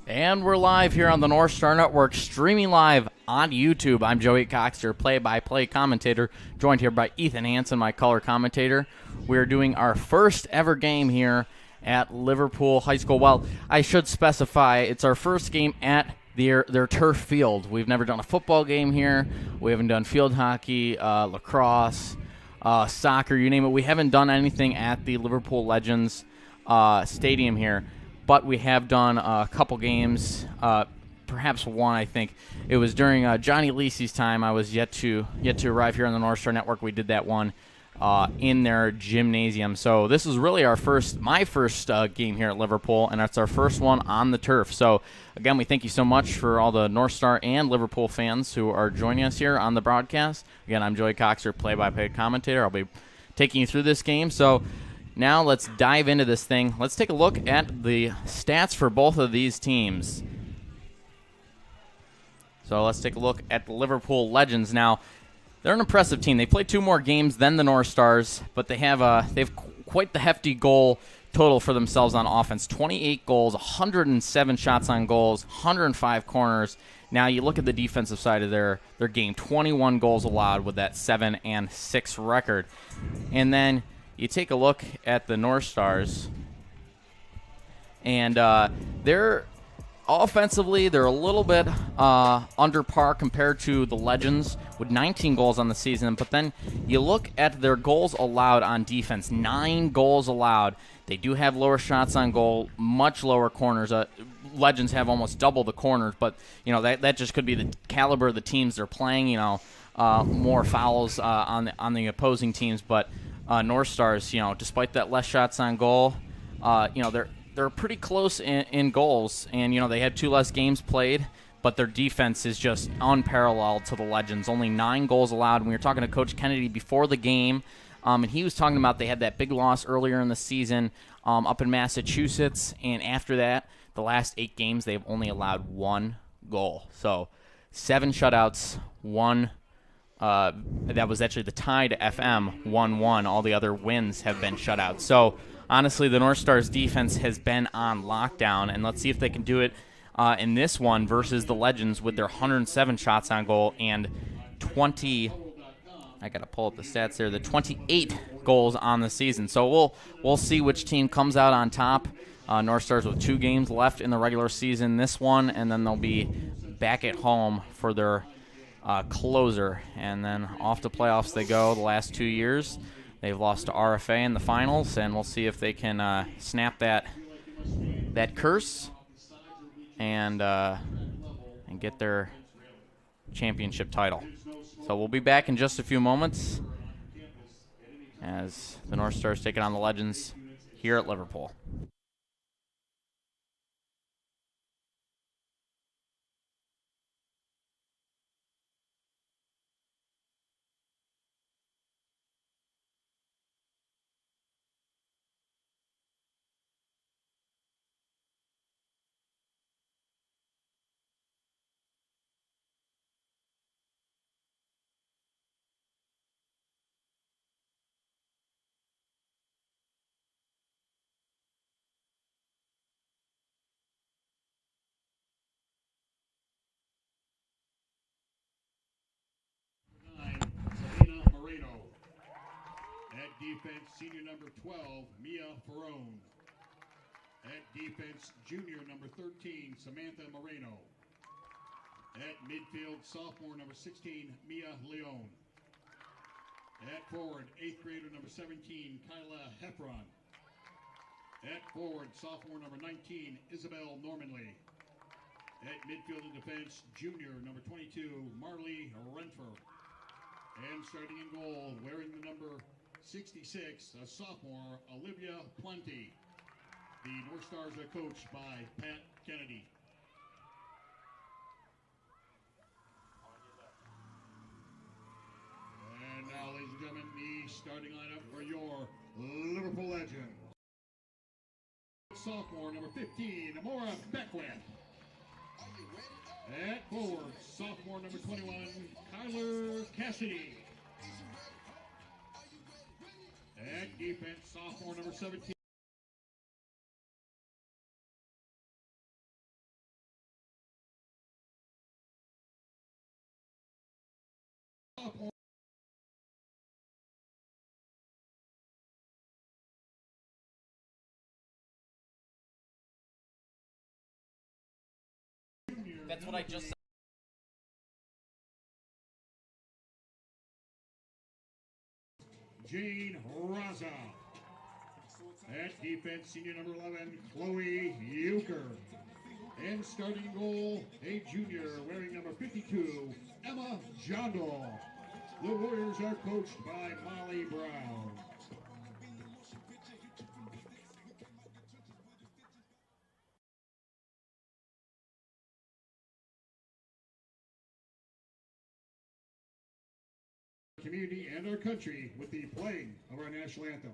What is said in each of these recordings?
And we're live here on the Northstar Network, streaming live on YouTube. I'm Joey Cox, your play-by-play commentator, joined here by Ethan Hansen, my color commentator. We're doing our first ever game here at Liverpool High School. Well, I should specify it's our first game at their turf field. We've never done a football game here. We haven't done field hockey, lacrosse, soccer, you name it. We haven't done anything at the Liverpool Legends stadium here. But we have done a couple games, perhaps one, I think. It was during Johnny Lisi's time. I was yet to arrive here on the Northstar Network. We did that one in their gymnasium. So this is really my first game here at Liverpool, and it's our first one on the turf. So, again, we thank you so much for all the Northstar and Liverpool fans who are joining us here on the broadcast. Again, I'm Joey Cox, your play-by-play commentator. I'll be taking you through this game. So now let's dive into this thing. Let's take a look at the stats for both of these teams. So let's take a look at the Liverpool Legends. Now, they're an impressive team. They played 2 more games than the North Stars, but they've quite the hefty goal total for themselves on offense. 28 goals, 107 shots on goals, 105 corners. Now you look at the defensive side of their game. 21 goals allowed with that 7-6 record. And then you take a look at the North Stars, and they're offensively, they're a little bit under par compared to the Legends with 19 goals on the season. But then you look at their goals allowed on defense, 9 goals allowed. They do have lower shots on goal, much lower corners. Legends have almost double the corners, but that just could be the caliber of the teams they're playing. More fouls on the opposing teams, but North Stars, despite that less shots on goal, they're pretty close in goals, and they had 2 less games played, but their defense is just unparalleled to the Legends. Only 9 goals allowed. And we were talking to Coach Kennedy before the game, and he was talking about they had that big loss earlier in the season up in Massachusetts, and after that, the last 8 games they've only allowed 1 goal. So 7 shutouts, 1. That was actually the tie to FM, 1-1. All the other wins have been shutouts. So, honestly, the North Stars defense has been on lockdown, and let's see if they can do it in this one versus the Legends with their 107 shots on goal and 20. I got to pull up the stats there. The 28 goals on the season. So we'll see which team comes out on top. North Stars with 2 games left in the regular season. This one, and then they'll be back at home for their closer, and then off to playoffs they go. The last 2 years they've lost to RFA in the finals, and we'll see if they can snap that curse and get their championship title. So we'll be back in just a few moments as the North Stars take it on the Legends here at Liverpool. Defense, senior number 12, Mia Ferrone. At defense, junior number 13, Samantha Moreno. At midfield, sophomore number 16, Mia Leone. At forward, 8th grader number 17, Kyla Heffron. At forward, sophomore number 19, Isabel Normanley. At midfield and defense, junior number 22, Marley Renfer. And starting in goal, wearing the number 66, a sophomore, Olivia Plenty. The North Stars are coached by Pat Kennedy. And now, ladies and gentlemen, the starting lineup for your Liverpool Legends. Sophomore, number 15, Amora Beckwith. At forward, sophomore, number 21, Kyler Cassidy. At defense, sophomore number 17. That's what I just said. Jane Raza. At defense, senior number 11, Chloe Euchre. And starting goal, a junior wearing number 52, Emma Jondal. The Warriors are coached by Molly Brown. Community and our country with the playing of our national anthem.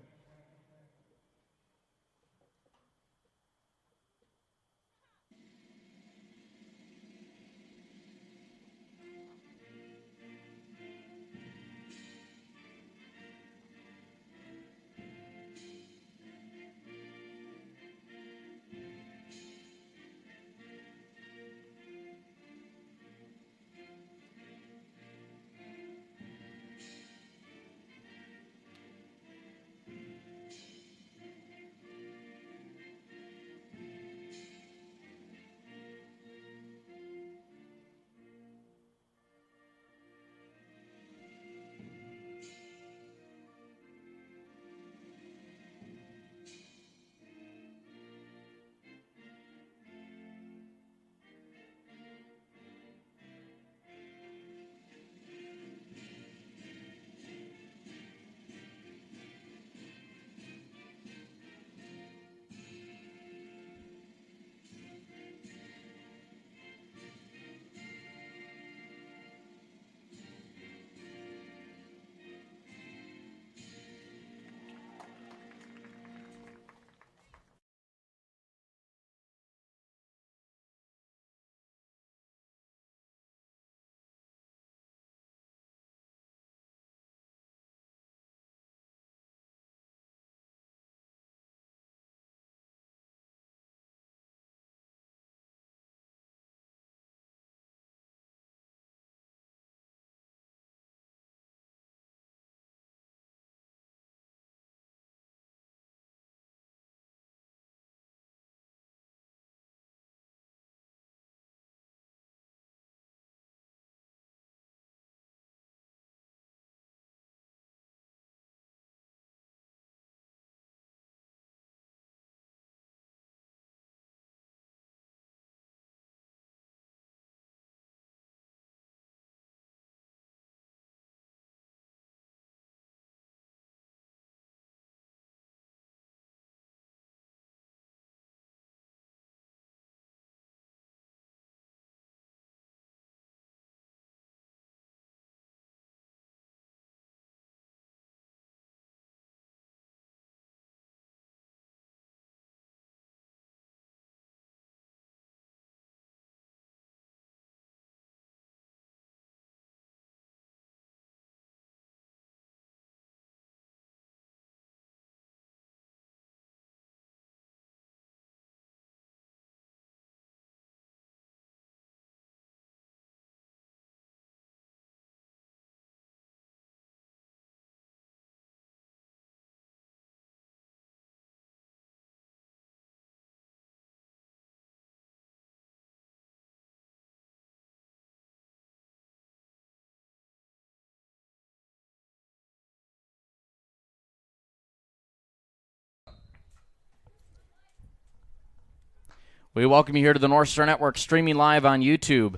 We welcome you here to the Northstar Network, streaming live on YouTube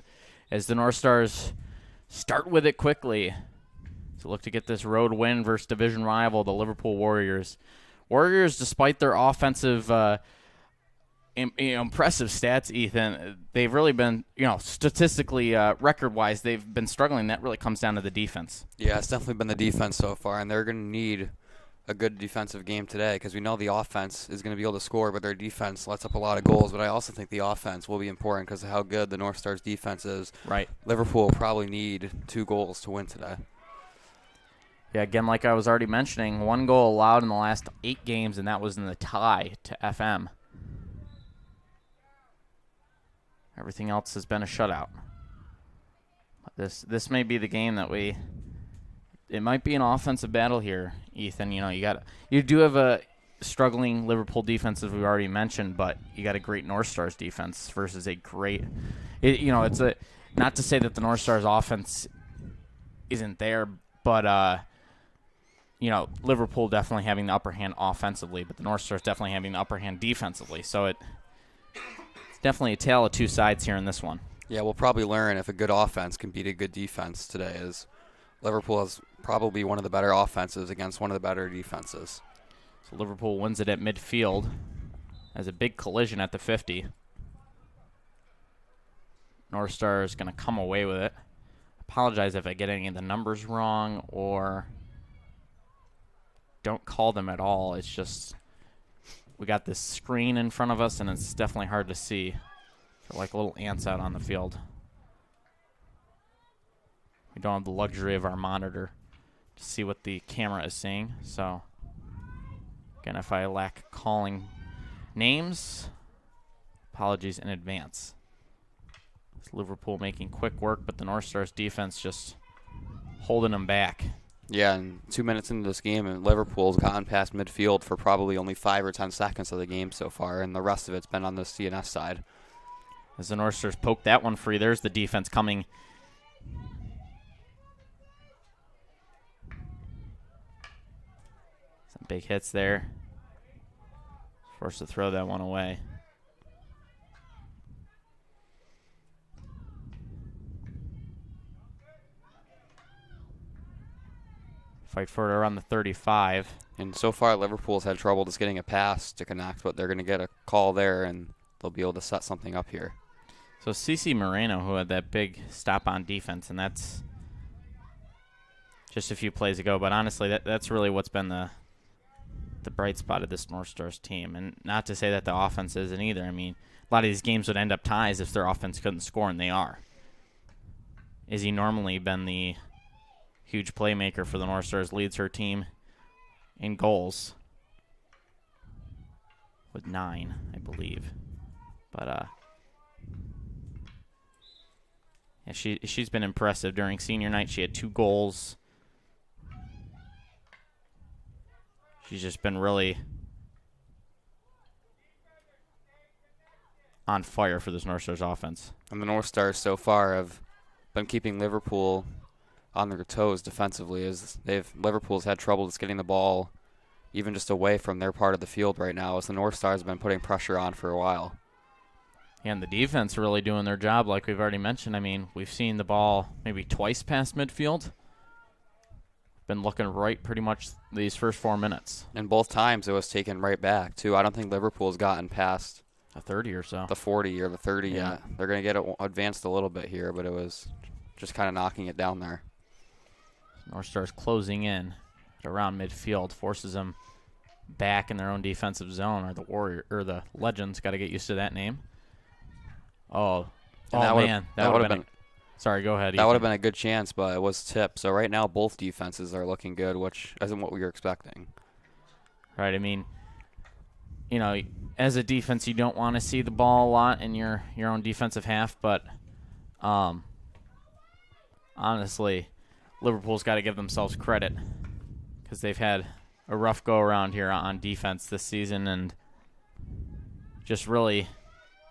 as the North Stars start with it quickly to look to get this road win versus division rival, the Liverpool Warriors. Warriors, despite their offensive impressive stats, Ethan, they've really been, statistically, record-wise, they've been struggling. That really comes down to the defense. Yeah, it's definitely been the defense so far, and they're going to need a good defensive game today because we know the offense is going to be able to score, but their defense lets up a lot of goals. But I also think the offense will be important because of how good the North Stars defense is. Right. Liverpool will probably need 2 goals to win today. Yeah, again, like I was already mentioning, 1 goal allowed in the last 8 games, and that was in the tie to FM. Everything else has been a shutout. This may be the game that it might be an offensive battle here, Ethan. You do have struggling Liverpool defense, as we've already mentioned, but you got a great North Stars defense versus a great. It's a not to say that the North Stars offense isn't there, but Liverpool definitely having the upper hand offensively, but the North Stars definitely having the upper hand defensively. So it's definitely a tale of two sides here in this one. Yeah, we'll probably learn if a good offense can beat a good defense today, as Liverpool has probably one of the better offenses against one of the better defenses. So Liverpool wins it at midfield as a big collision at the 50. North Star is going to come away with it. Apologize if I get any of the numbers wrong or don't call them at all. It's just we got this screen in front of us, and it's definitely hard to see. They're like little ants out on the field. We don't have the luxury of our monitor to see what the camera is saying. So, again, if I lack calling names, apologies in advance. It's Liverpool making quick work, but the North Stars defense just holding them back. Yeah, and 2 minutes into this game, and Liverpool's gotten past midfield for probably only 5 or 10 seconds of the game so far, and the rest of it's been on the CNS side. As the North Stars poke that one free, there's the defense coming. Some big hits there. Forced to throw that one away. Fight for it around the 35. And so far, Liverpool's had trouble just getting a pass to connect, but they're going to get a call there, and they'll be able to set something up here. So Cece Moreno, who had that big stop on defense, and that's just a few plays ago. But honestly, that's really what's been the bright spot of this North Stars team. And not to say that the offense isn't either. I mean, a lot of these games would end up ties if their offense couldn't score, and they are. Izzy normally been the huge playmaker for the North Stars, leads her team in goals with 9, I believe. But yeah, she's been impressive during senior night. She had 2 goals. She's just been really on fire for this North Stars offense. And the North Stars so far have been keeping Liverpool on their toes defensively, as Liverpool's had trouble just getting the ball even just away from their part of the field right now, as the North Stars have been putting pressure on for a while. And the defense really doing their job, like we've already mentioned. I mean, we've seen the ball maybe twice past midfield. Been looking right pretty much these first 4 minutes. And both times it was taken right back, too. I don't think Liverpool's gotten past a 30 or so. The 40 or the 30 yet. They're going to get it advanced a little bit here, but it was just kind of knocking it down there. North Stars closing in at around midfield, forces them back in their own defensive zone, or the Legends got to get used to that name. That would have been. Sorry, go ahead. That would have been a good chance, but it was tipped. So right now both defenses are looking good, which isn't what we were expecting. Right. I mean, as a defense, you don't want to see the ball a lot in your own defensive half, but honestly, Liverpool's got to give themselves credit because they've had a rough go around here on defense this season, and just really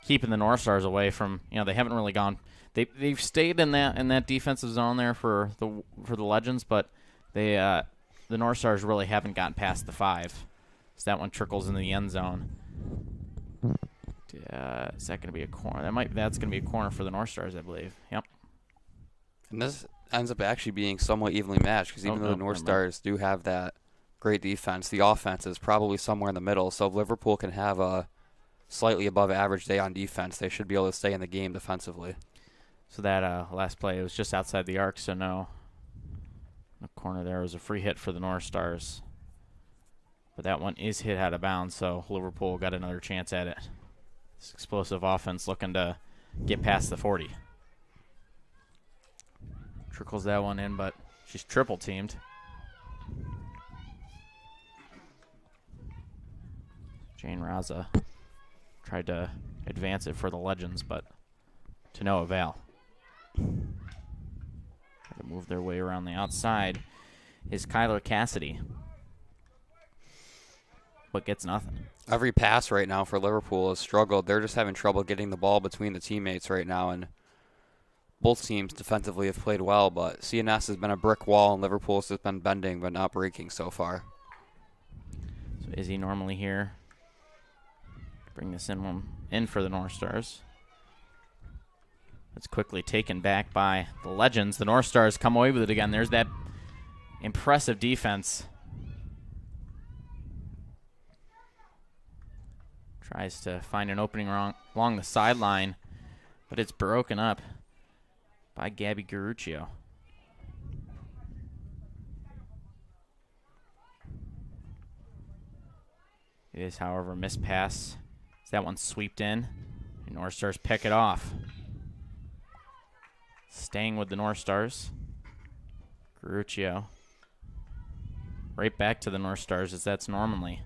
keeping the North Stars away from. They haven't really gone. They've stayed in that defensive zone there for the Legends, but the North Stars really haven't gotten past the 5. So that one trickles into the end zone. Is that going to be a corner? That's going to be a corner for the North Stars, I believe. Yep. And this ends up actually being somewhat evenly matched, because even though the North Stars do have that great defense, the offense is probably somewhere in the middle. So if Liverpool can have a slightly above average day on defense, they should be able to stay in the game defensively. So that last play, it was just outside the arc, so no corner there. It was a free hit for the North Stars. But that one is hit out of bounds, so Liverpool got another chance at it. This explosive offense looking to get past the 40. Trickles that one in, but she's triple teamed. Jane Raza tried to advance it for the Legends, but to no avail. Try to move their way around the outside is Kyler Cassidy. but gets nothing. Every pass right now for Liverpool has struggled. They're just having trouble getting the ball between the teammates right now, and both teams defensively have played well, but CNS has been a brick wall, and Liverpool's just been bending but not breaking so far. So Izzy normally here. Bring this in for the North Stars. It's quickly taken back by the Legends. The North Stars come away with it again. There's that impressive defense. Tries to find an opening along the sideline, but it's broken up by Gabby Garuccio. It is, however, a missed pass. That one sweeped in, and North Stars pick it off. Staying with the North Stars. Garuccio. Right back to the North Stars as that's normally.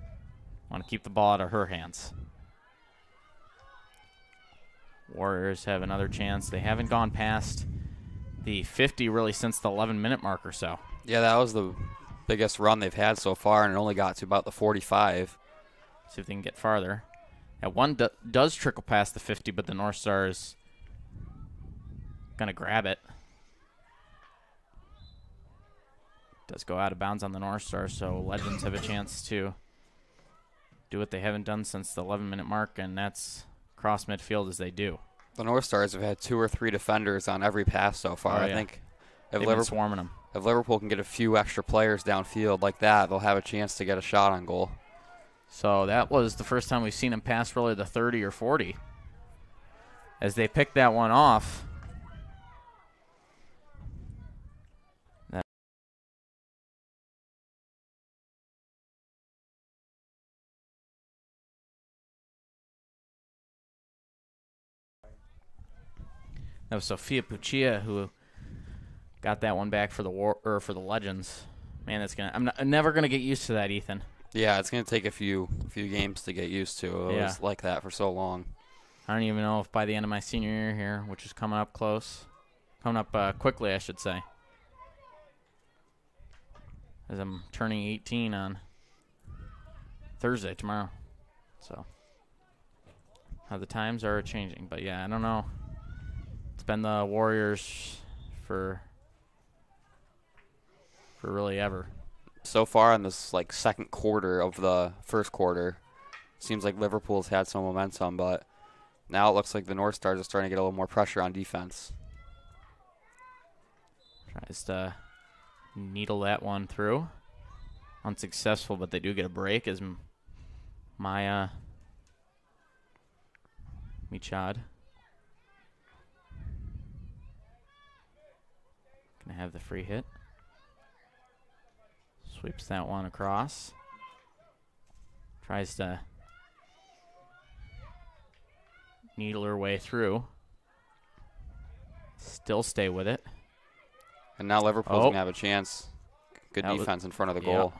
Want to keep the ball out of her hands. Warriors have another chance. They haven't gone past the 50 really since the 11-minute mark or so. Yeah, that was the biggest run they've had so far, and it only got to about the 45. See if they can get farther. That one does trickle past the 50, but the North Stars going to grab it. Does go out of bounds on the North Star, so Legends have a chance to do what they haven't done since the 11-minute mark, and that's cross midfield as they do. The North Stars have had 2 or 3 defenders on every pass so far. Oh, yeah. I think They've been swarming them. If Liverpool can get a few extra players downfield like that, they'll have a chance to get a shot on goal. So that was the first time we've seen him pass really the 30 or 40. As they picked that one off. That was Sophia Puccia who got that one back for the for the Legends. Man, that's I'm never gonna get used to that, Ethan. Yeah, it's gonna take a few games to get used to. It Yeah. was like that for so long. I don't even know if by the end of my senior year here, which is coming up quickly, I should say, as I'm turning 18 on Thursday tomorrow. So how the times are changing, but yeah, I don't know. It's been the Warriors for really ever. So far in this second quarter of the first quarter, seems like Liverpool's had some momentum, but now it looks like the North Stars are starting to get a little more pressure on defense. Tries to needle that one through. Unsuccessful, but they do get a break as Maya Michad gonna have the free hit. Sweeps that one across. Tries to needle her way through. Still stay with it. And now Liverpool's going to have a chance. Good defense in front of the goal.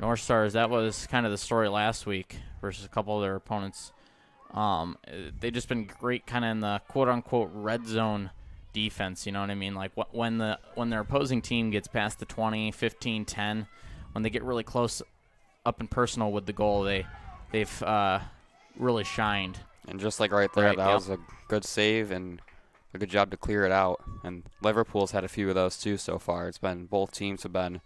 North Stars, that was kind of the story last week versus a couple of their opponents. They've just been great kind of in the quote-unquote red zone defense, you know what I mean? Like when their opposing team gets past the 20, 15, 10, when they get really close up and personal with the goal, they've really shined. And just like right there, that was a good save and a good job to clear it out. And Liverpool's had a few of those too so far. It's been both teams have been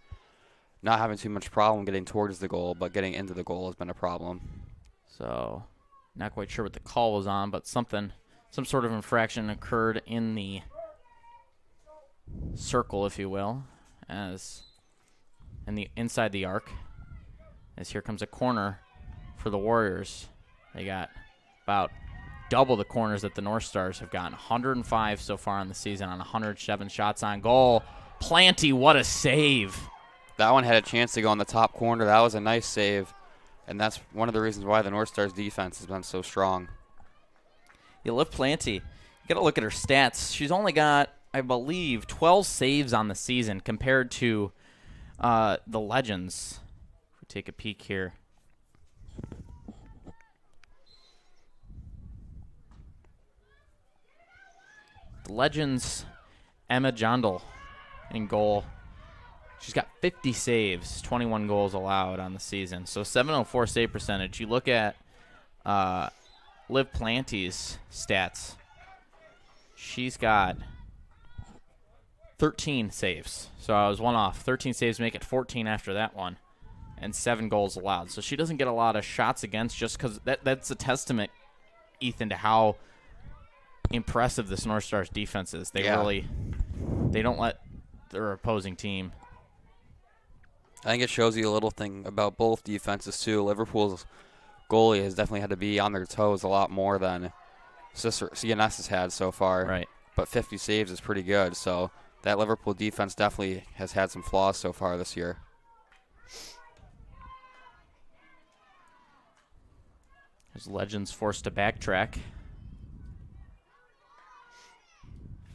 not having too much problem getting towards the goal, but getting into the goal has been a problem. So not quite sure what the call was on, but some sort of infraction occurred in the circle, if you will, as in the inside the arc. As here comes a corner for the Warriors. They got about double the corners that the North Stars have gotten. 105 so far in the season on 107 shots on goal. Planty, what a save. That one had a chance to go in the top corner. That was a nice save, and that's one of the reasons why the North Stars defense has been so strong. You Liv Planty, you got to look at her stats. She's only got, I believe, 12 saves on the season compared to the Legends. If we take a peek here. The Legends, Emma Jondal in goal. She's got 50 saves, 21 goals allowed on the season. So 704 save percentage. You look at Liv Planty's stats. She's got 13 saves. So I was one off. 13 saves make it 14 after that one. And 7 goals allowed. So she doesn't get a lot of shots against just because that's a testament, Ethan, to how impressive this North Star's defense is. They don't let their opposing team. I think it shows you a little thing about both defenses, too. Liverpool's goalie has definitely had to be on their toes a lot more than CNS has had so far. Right. But 50 saves is pretty good. So that Liverpool defense definitely has had some flaws so far this year. There's Legends forced to backtrack.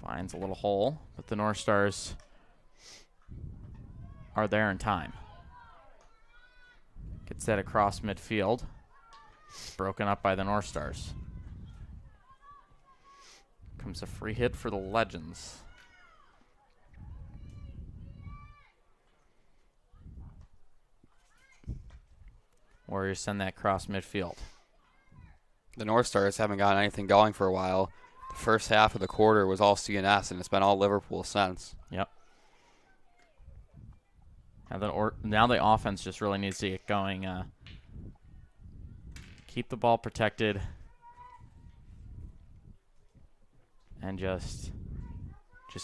Finds a little hole, but the North Stars are there in time. Gets that across midfield. Broken up by the North Stars. Comes a free hit for the Legends. Warriors send that cross midfield. The North Stars haven't gotten anything going for a while. The first half of the quarter was all CNS, and it's been all Liverpool since. Yep. Now the offense just really needs to get going. Keep the ball protected. And just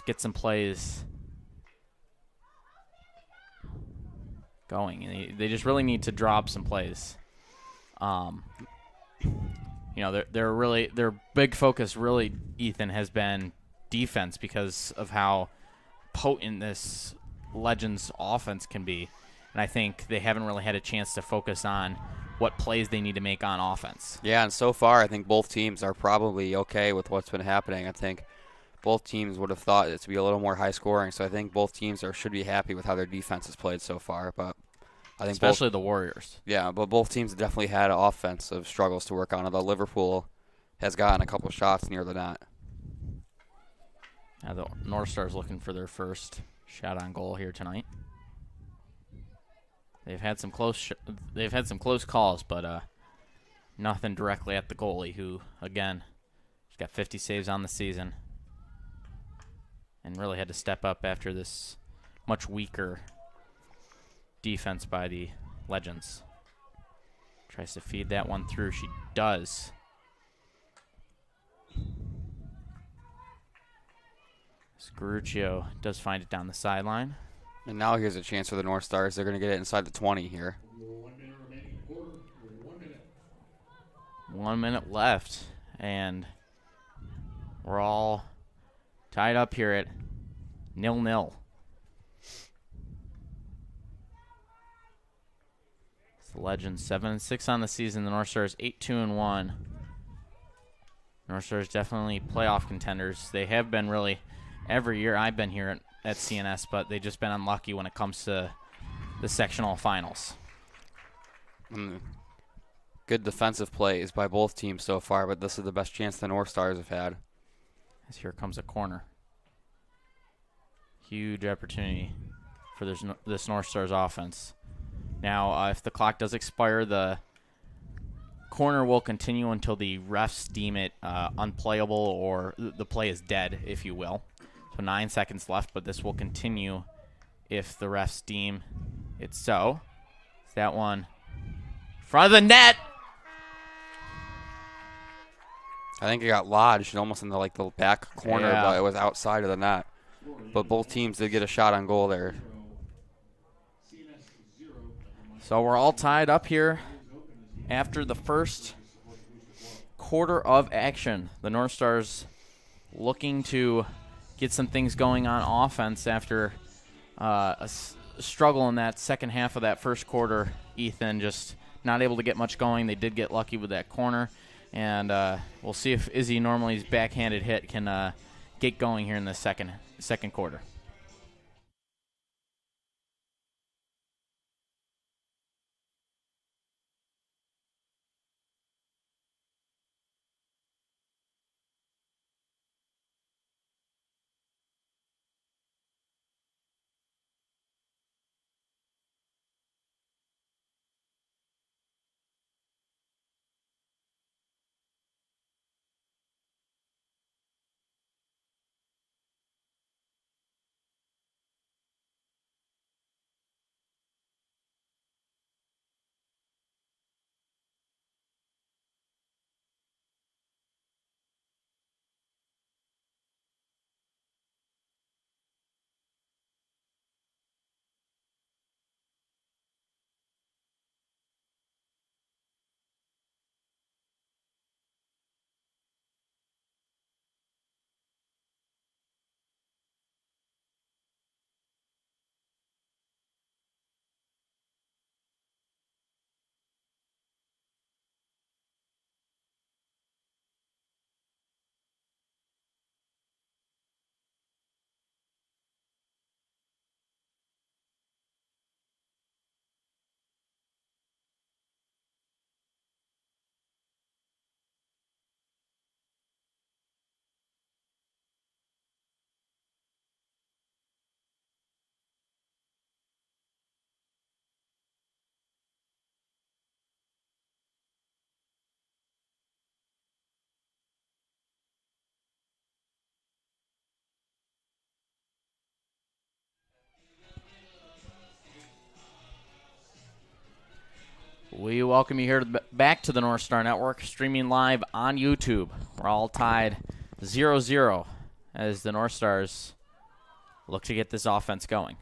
get some plays going. And they just really need to drop some plays. Their big focus really, Ethan, has been defense because of how potent this Legends offense can be. And I think they haven't really had a chance to focus on what plays they need to make on offense. Yeah, and so far I think both teams are probably okay with what's been happening. I think both teams would have thought it to be a little more high scoring, so I think both teams should be happy with how their defense has played so far. But I think especially the Warriors. Yeah, but both teams have definitely had offensive struggles to work on, although Liverpool has gotten a couple shots near the net. Now the North Stars looking for their first shot on goal here tonight. They've had some close calls, but nothing directly at the goalie, who again has got 50 saves on the season and really had to step up after this much weaker defense by the Legends. Tries to feed that one through. She does. Scaruccio does find it down the sideline. And now here's a chance for the North Stars. They're going to get it inside the 20 here. 1 minute remaining quarter. 1 minute. 1 minute left, and we're all tied up here at 0-0. It's the Legends 7-6 on the season. The North Stars 8-2-1. North Stars definitely playoff contenders. They have been really every year I've been here at CNS, but they've just been unlucky when it comes to the sectional finals. Good defensive plays by both teams so far, but this is the best chance the North Stars have had. As here comes a corner. Huge opportunity for this North Stars offense. Now, if the clock does expire, the corner will continue until the refs deem it unplayable, or the play is dead, if you will. So 9 seconds left, but this will continue if the refs deem it so. It's that one in front of the net. I think it got lodged almost in the back corner, Yeah. but it was outside of the net. But both teams did get a shot on goal there. So we're all tied up here after the first quarter of action. The North Stars looking to get some things going on offense after a struggle in that second half of that first quarter. Ethan just not able to get much going. They did get lucky with that corner, and we'll see if Izzy Normally's backhanded hit can get going here in the second quarter. We welcome you here back to the North Star Network, streaming live on YouTube. We're all tied 0-0 as the North Stars look to get this offense going.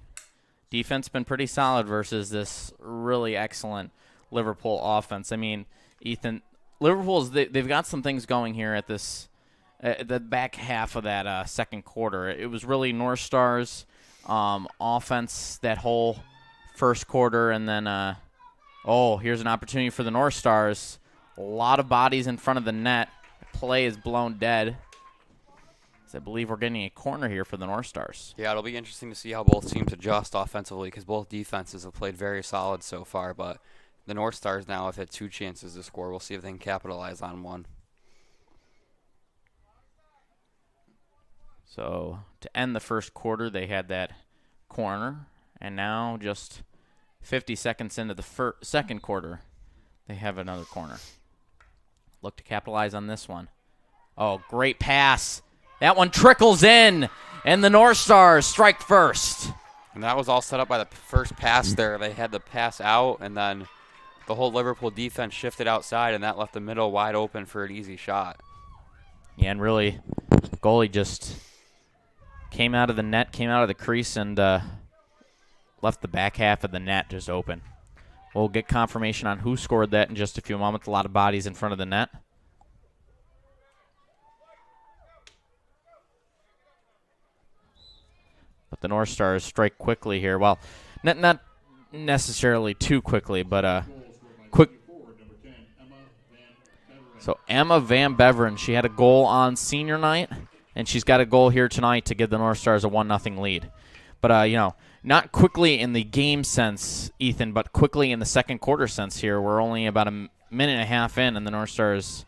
Defense been pretty solid versus this really excellent Liverpool offense. I mean, Ethan, they've got some things going here at this the back half of that second quarter. It was really North Stars offense that whole first quarter, and then here's an opportunity for the North Stars. A lot of bodies in front of the net. Play is blown dead. I believe we're getting a corner here for the North Stars. Yeah, it'll be interesting to see how both teams adjust offensively because both defenses have played very solid so far. But the North Stars now have had 2 chances to score. We'll see if they can capitalize on one. So to end the first quarter, they had that corner. And now just 50 seconds into the second quarter, they have another corner. Look to capitalize on this one. Oh, great pass. That one trickles in, and the North Stars strike first. And that was all set up by the first pass there. They had the pass out, and then the whole Liverpool defense shifted outside, and that left the middle wide open for an easy shot. Yeah, and really, goalie just came out of the net, came out of the crease, and left the back half of the net just open. We'll get confirmation on who scored that in just a few moments. A lot of bodies in front of the net. But the North Stars strike quickly here. Well, not necessarily too quickly, but quick. So Emma Van Beveren, she had a goal on senior night, and she's got a goal here tonight to give the North Stars a 1-0 lead. But, not quickly in the game sense, Ethan, but quickly in the second quarter sense here. We're only about a minute and a half in, and the North Stars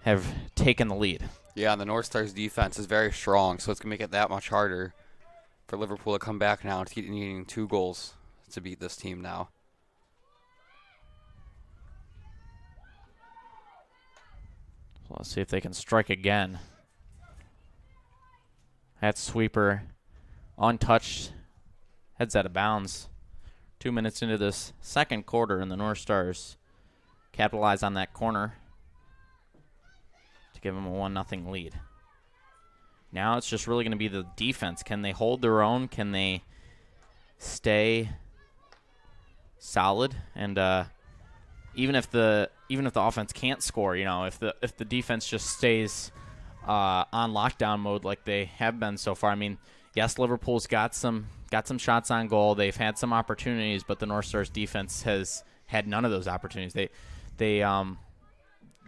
have taken the lead. Yeah, and the North Stars defense is very strong, so it's going to make it that much harder for Liverpool to come back now and keep needing 2 goals to beat this team now. So let's see if they can strike again. That sweeper untouched, heads out of bounds. 2 minutes into this second quarter, and the North Stars capitalize on that corner to give them a 1-0 lead. Now it's just really going to be the defense. Can they hold their own? Can they stay solid? And even if the offense can't score, if the defense just stays on lockdown mode like they have been so far. I mean, yes, Liverpool's got some shots on goal. They've had some opportunities, but the North Stars defense has had none of those opportunities. They've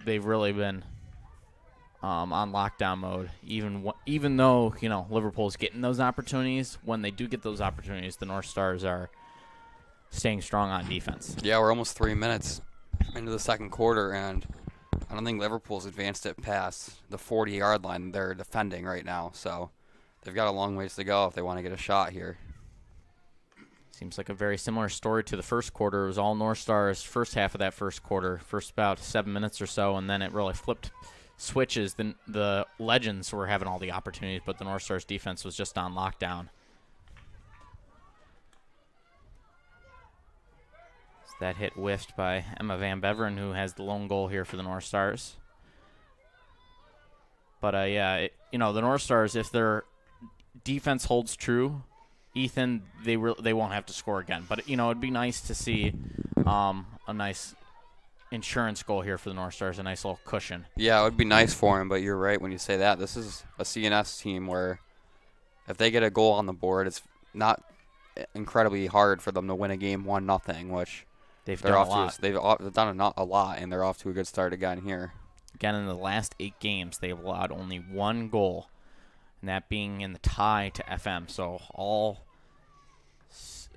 really been on lockdown mode. Even though Liverpool's getting those opportunities, when they do get those opportunities, the North Stars are staying strong on defense. Yeah, we're almost 3 minutes into the second quarter, and I don't think Liverpool's advanced it past the 40-yard line they're defending right now. So they've got a long ways to go if they want to get a shot here. Seems like a very similar story to the first quarter. It was all North Stars first half of that first quarter, first about 7 minutes or so, and then it really flipped switches. The Legends were having all the opportunities, but the North Stars defense was just on lockdown. So that hit whiffed by Emma Van Beveren, who has the lone goal here for the North Stars. But the North Stars, if their defense holds true, Ethan, they won't have to score again. But it'd be nice to see a nice insurance goal here for the North Stars, a nice little cushion. Yeah, it would be nice for him, but you're right when you say that. This is a CNS team where if they get a goal on the board, it's not incredibly hard for them to win a game 1-0, which they've done a lot. They've done a lot, and they're off to a good start again here. Again, in the last 8 games, they've allowed only 1 goal, and that being in the tie to FM. So all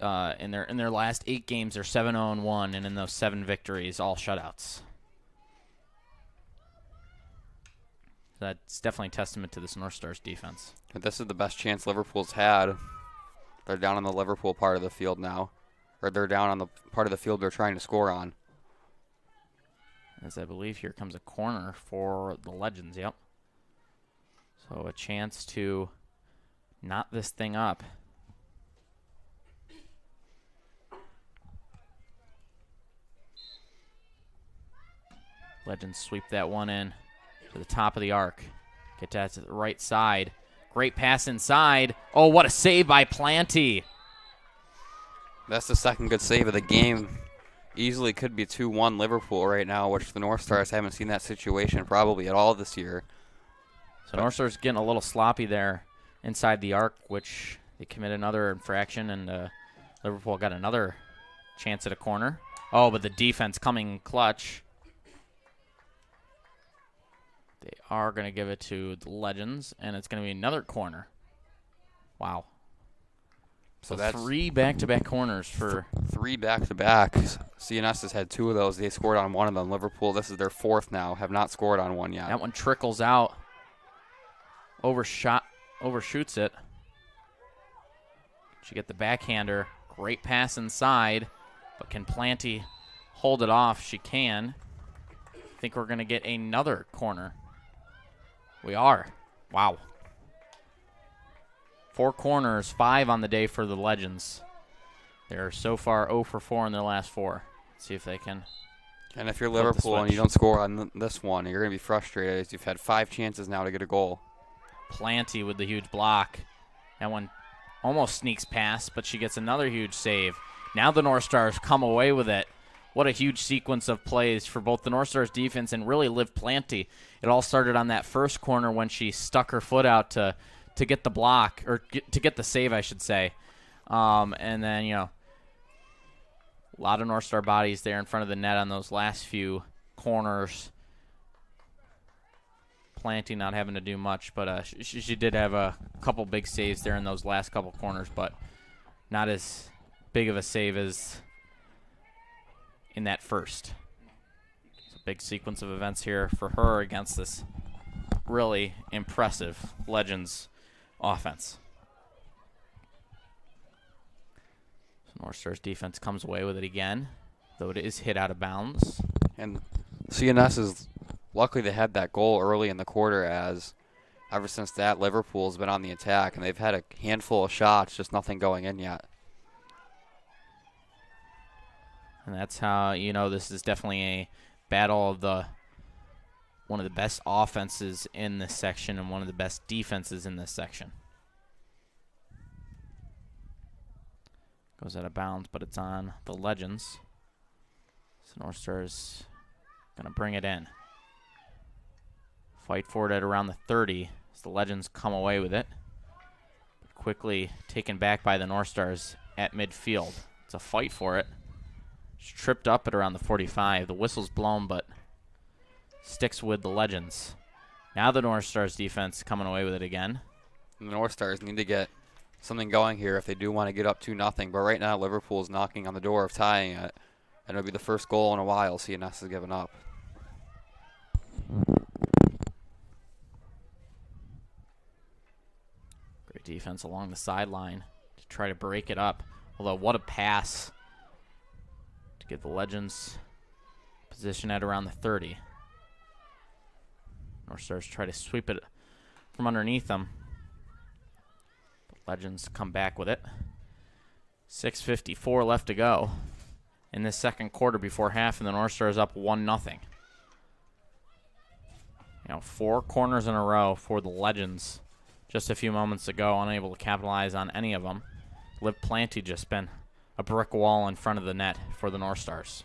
in their last 8 games, they're 7-0-1, and in those 7 victories, all shutouts. That's definitely a testament to this North Stars defense. But this is the best chance Liverpool's had. They're down on the Liverpool part of the field now, or they're down on the part of the field they're trying to score on. As I believe here comes a corner for the Legends. Yep. So a chance to knot this thing up. Legends sweep that one in to the top of the arc. Get that to the right side. Great pass inside. Oh, what a save by Planty. That's the second good save of the game. Easily could be 2-1 Liverpool right now, which the North Stars haven't seen that situation probably at all this year. So North Stars getting a little sloppy there inside the arc, which they commit another infraction, and Liverpool got another chance at a corner. Oh, but the defense coming clutch. They are going to give it to the Legends, and it's going to be another corner. Wow. So that's 3 back-to-back corners for 3 back-to-back. CNS has had 2 of those. They scored on one of them. Liverpool, this is their 4th now, have not scored on one yet. that one trickles out. Overshoots it. She get the backhander. Great pass inside, but can Planty hold it off? She can. I think we're going to get another corner. We are. Wow. 4 corners, 5 on the day for the Legends. They're so far 0 for 4 in their last 4. Let's see if they can. And if you're flip the Liverpool and you switch. don't score on this one, you're going to be frustrated as you've had 5 chances now to get a goal. Planty with the huge block. That one almost sneaks past, but she gets another huge save. Now the North Stars come away with it. What a huge sequence of plays for both the North Stars defense and really Liv Planty. It all started on that first corner when she stuck her foot out to get the block, or to get the save, I should say. And then, a lot of North Star bodies there in front of the net on those last few corners. Planty not having to do much, but she did have a couple big saves there in those last couple corners, but not as big of a save as in that first. It's a big sequence of events here for her against this really impressive Legends offense. So North Stars defense comes away with it again, though it is hit out of bounds. And CNS is luckily they had that goal early in the quarter, as ever since that Liverpool's been on the attack, and they've had a handful of shots, just nothing going in yet. And that's how this is definitely a battle of one of the best offenses in this section and one of the best defenses in this section. Goes out of bounds, but it's on the Legends. So North Stars going to bring it in. Fight for it at around the 30 as the Legends come away with it. But quickly taken back by the North Stars at midfield. It's a fight for it. She's tripped up at around the 45. The whistle's blown, but sticks with the Legends. Now the North Stars defense coming away with it again. And the North Stars need to get something going here if they do want to get up 2-0. But right now Liverpool's knocking on the door of tying it. And it'll be the first goal in a while CNS has given up. Great defense along the sideline to try to break it up. Although what a pass to get the Legends position at around the 30. North Stars try to sweep it from underneath them. The Legends come back with it. 6:54 left to go in this second quarter before half, and the North Stars up 1-0. 4 corners in a row for the Legends just a few moments ago, unable to capitalize on any of them. Liv Planty just been a brick wall in front of the net for the North Stars.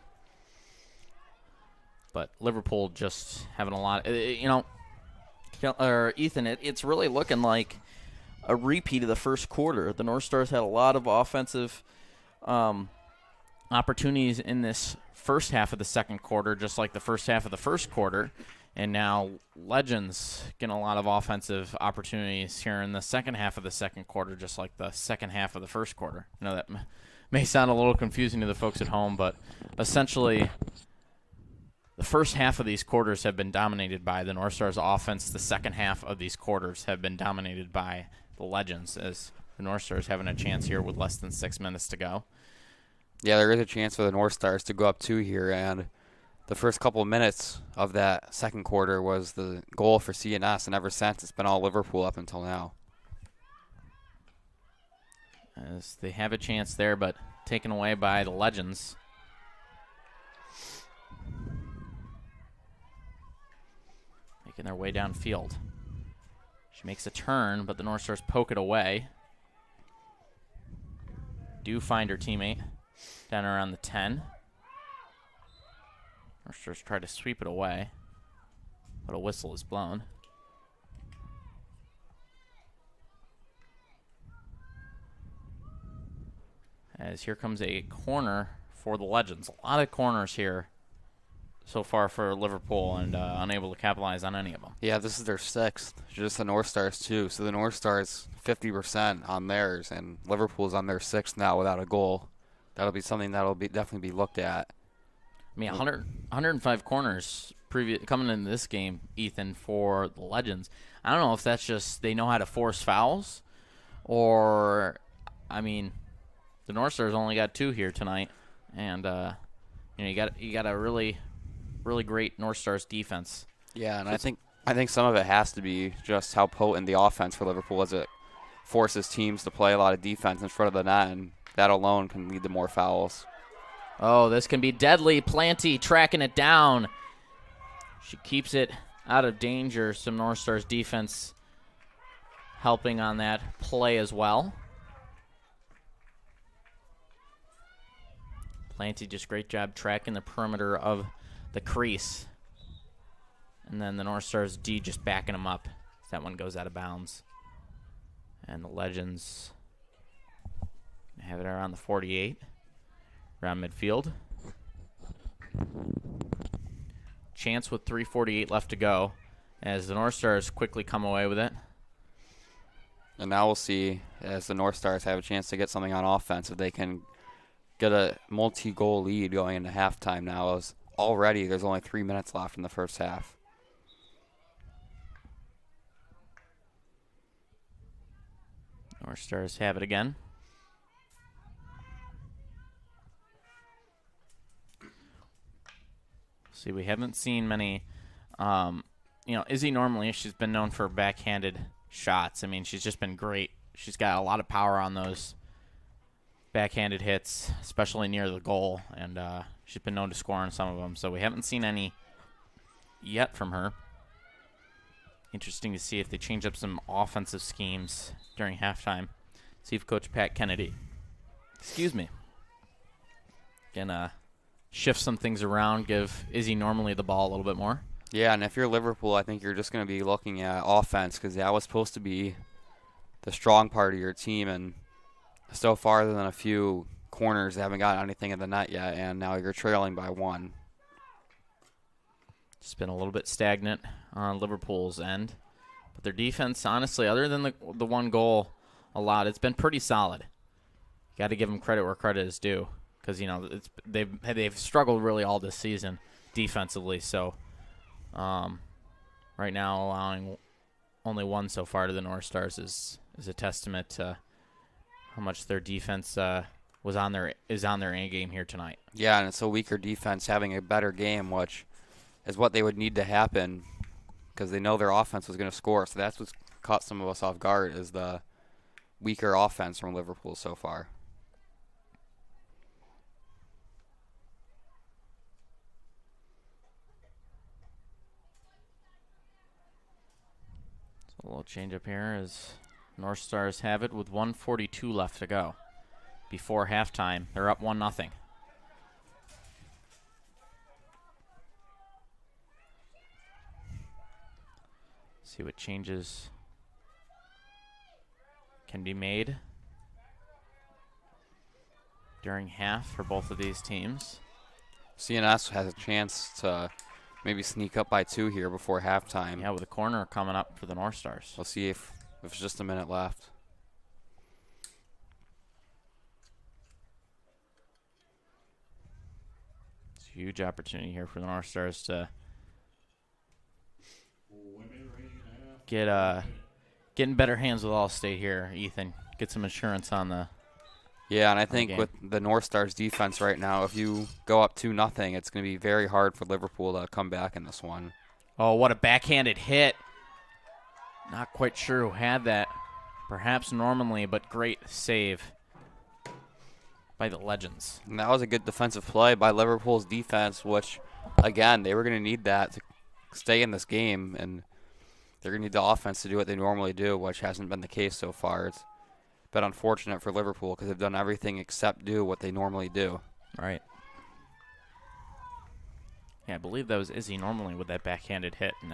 But Liverpool just having a lot. Ethan, it's really looking like a repeat of the first quarter. The North Stars had a lot of offensive opportunities in this first half of the second quarter, just like the first half of the first quarter. And now Legends getting a lot of offensive opportunities here in the second half of the second quarter, just like the second half of the first quarter. I know that may sound a little confusing to the folks at home, but essentially the first half of these quarters have been dominated by the North Stars offense. The second half of these quarters have been dominated by the Legends, as the North Stars having a chance here with less than 6 minutes to go. Yeah, there is a chance for the North Stars to go up 2 here, and the first couple of minutes of that second quarter was the goal for CNS, and ever since it's been all Liverpool up until now. As they have a chance there, but taken away by the Legends. Working their way downfield. She makes a turn, but the North Stars poke it away. Do find her teammate down around the 10. North Stars try to sweep it away, but a whistle is blown. As here comes a corner for the Legends. A lot of corners here so far for Liverpool, and unable to capitalize on any of them. Yeah, this is their 6th. Just the North Stars, too. So the North Stars 50% on theirs, and Liverpool's on their 6th now without a goal. That'll be something that'll be definitely be looked at. I mean, 105 corners coming into this game, Ethan, for the Legends. I don't know if that's just they know how to force fouls, or, I mean, the North Stars only got 2 here tonight, and you got a really great North Stars defense. Yeah, and I think some of it has to be just how potent the offense for Liverpool is. It forces teams to play a lot of defense in front of the net, and that alone can lead to more fouls. Oh, this can be deadly. Planty tracking it down. She keeps it out of danger. Some North Stars defense helping on that play as well. Planty just great job tracking the perimeter of the crease. And then the North Stars D just backing them up. That one goes out of bounds. And the Legends have it around the 48. Around midfield. Chance with 3:48 left to go as the North Stars quickly come away with it. And now we'll see as the North Stars have a chance to get something on offense if they can get a multi-goal lead going into halftime now. As already there's only 3 minutes left in the first half. North Stars have it again. See, we haven't seen many, Izzy normally, she's been known for backhanded shots. I mean, she's just been great. She's got a lot of power on those backhanded hits, especially near the goal, and she's been known to score on some of them. So we haven't seen any yet from her. Interesting to see if they change up some offensive schemes during halftime. See if Coach Pat Kennedy, can shift some things around, give Izzy normally the ball a little bit more. Yeah, and if you're Liverpool, I think you're just going to be looking at offense because that was supposed to be the strong part of your team. And so far, other than a few corners, they haven't got anything in the net yet, and now you're trailing by 1. It's been a little bit stagnant on Liverpool's end. But their defense, honestly, other than the one goal allowed, it's been pretty solid. Got to give them credit where credit is due. Because, they've struggled really all this season defensively. So, right now allowing only 1 so far to the North Stars is a testament to how much their defense is on their A game here tonight. Yeah, and it's a weaker defense having a better game, which is what they would need to happen because they know their offense was going to score. So that's what's caught some of us off guard is the weaker offense from Liverpool so far. A little change up here as North Stars have it with 1:42 left to go. Before halftime, they're up 1-0. See what changes can be made during half for both of these teams. CNS has a chance to maybe sneak up by 2 here before halftime. Yeah, with a corner coming up for the North Stars. We'll see if it's just a minute left. It's a huge opportunity here for the North Stars to get in better hands with Allstate here, Ethan. Get some insurance on the Yeah, and I think with the North Stars defense right now, if you go up 2-0, it's going to be very hard for Liverpool to come back in this one. Oh, what a backhanded hit. Not quite sure who had that. Perhaps Normanley, but great save by the Legends. And that was a good defensive play by Liverpool's defense, which, again, they were going to need that to stay in this game, and they're going to need the offense to do what they normally do, which hasn't been the case so far. It's been unfortunate for Liverpool because they've done everything except do what they normally do. Right. Yeah, I believe that was Izzy normally with that backhanded hit, and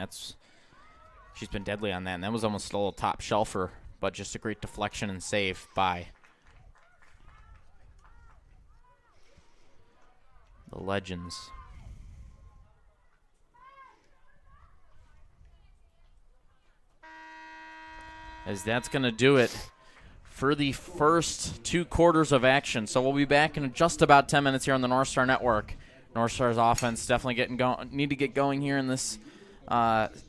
she's been deadly on that, and that was almost a little top shelfer, but just a great deflection and save by the Legends. As that's going to do it for the first 2 quarters of action. So we'll be back in just about 10 minutes here on the Northstar Network. Northstar's offense definitely need to get going here in this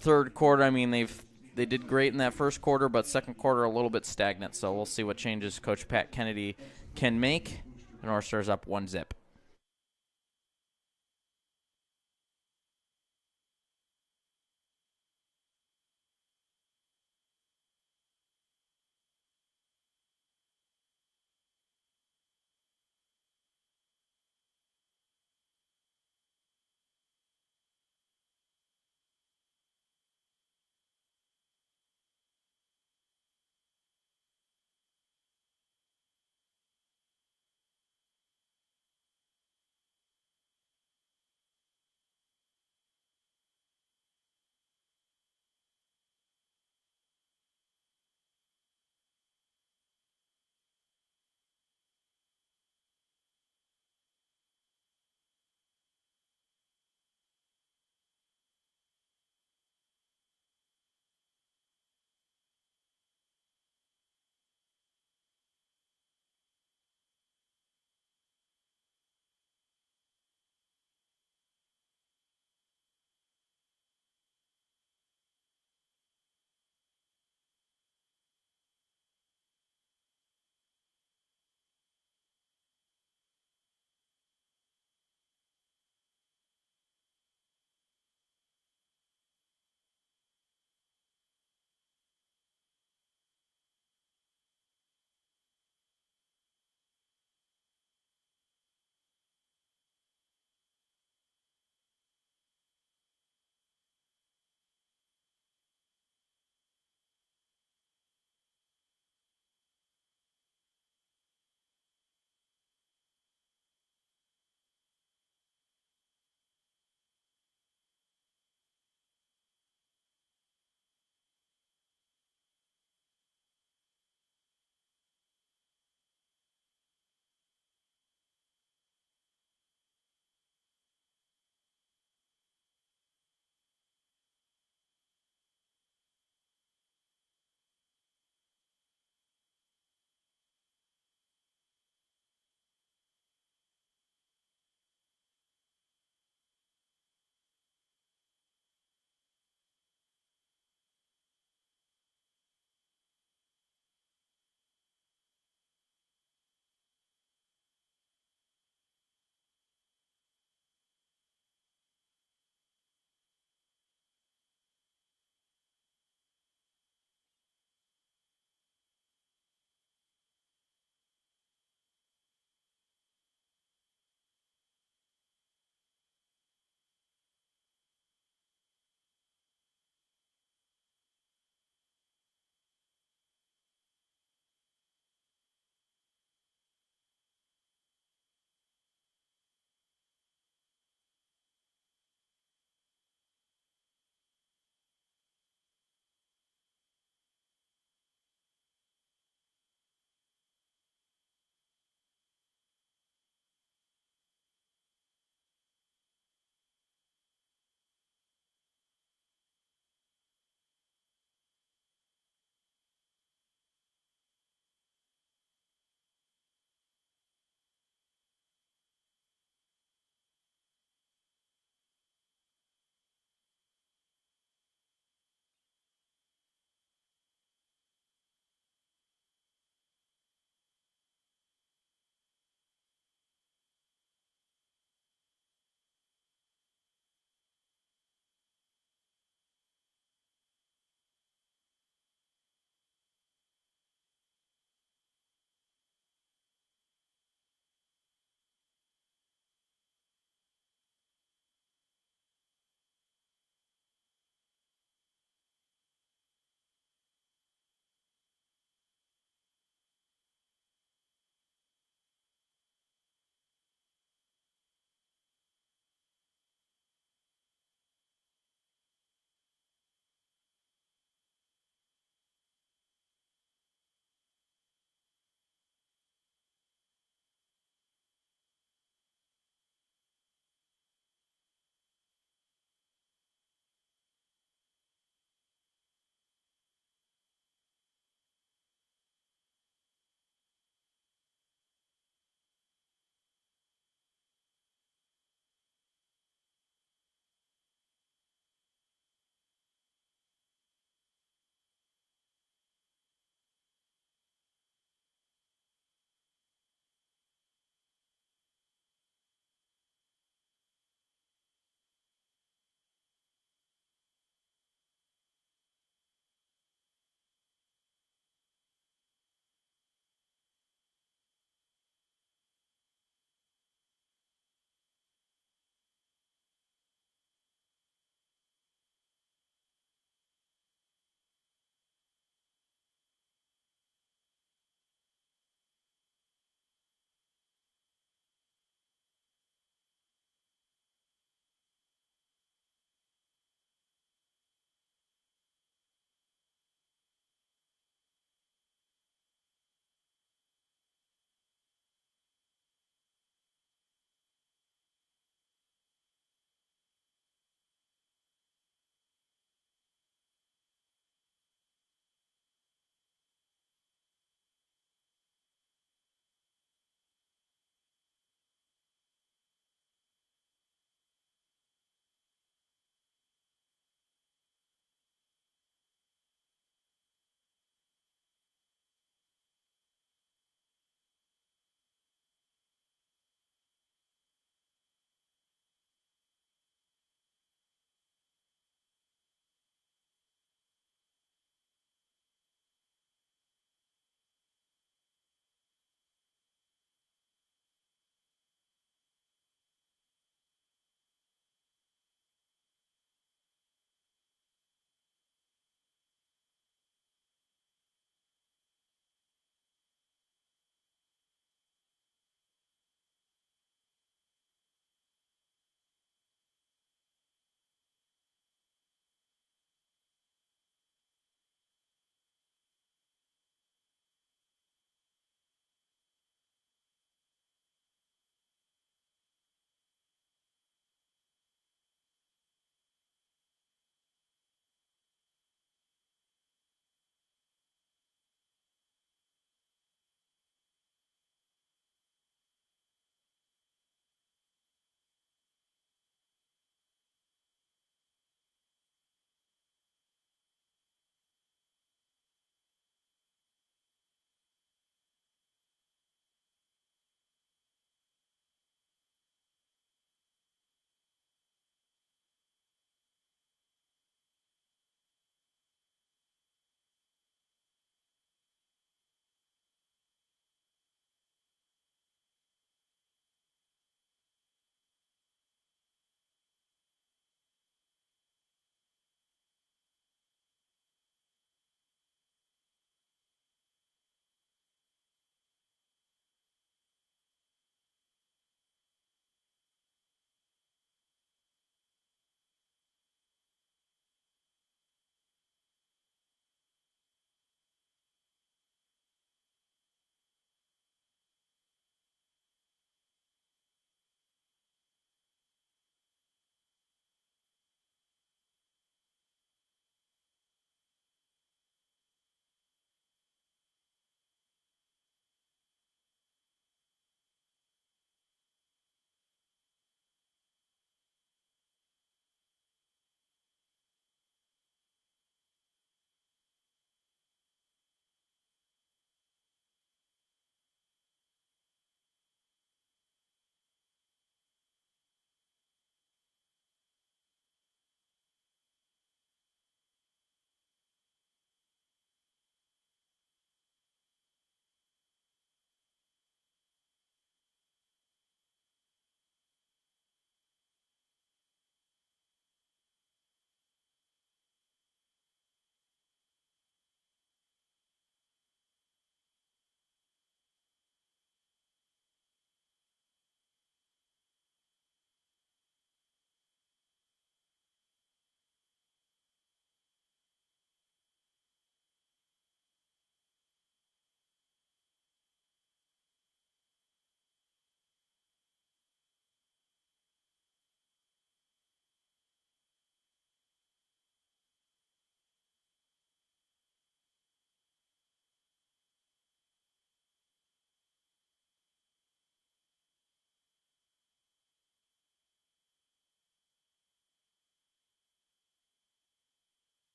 third quarter. I mean, they did great in that first quarter, but second quarter a little bit stagnant. So we'll see what changes Coach Pat Kennedy can make. The Northstar's up 1-0.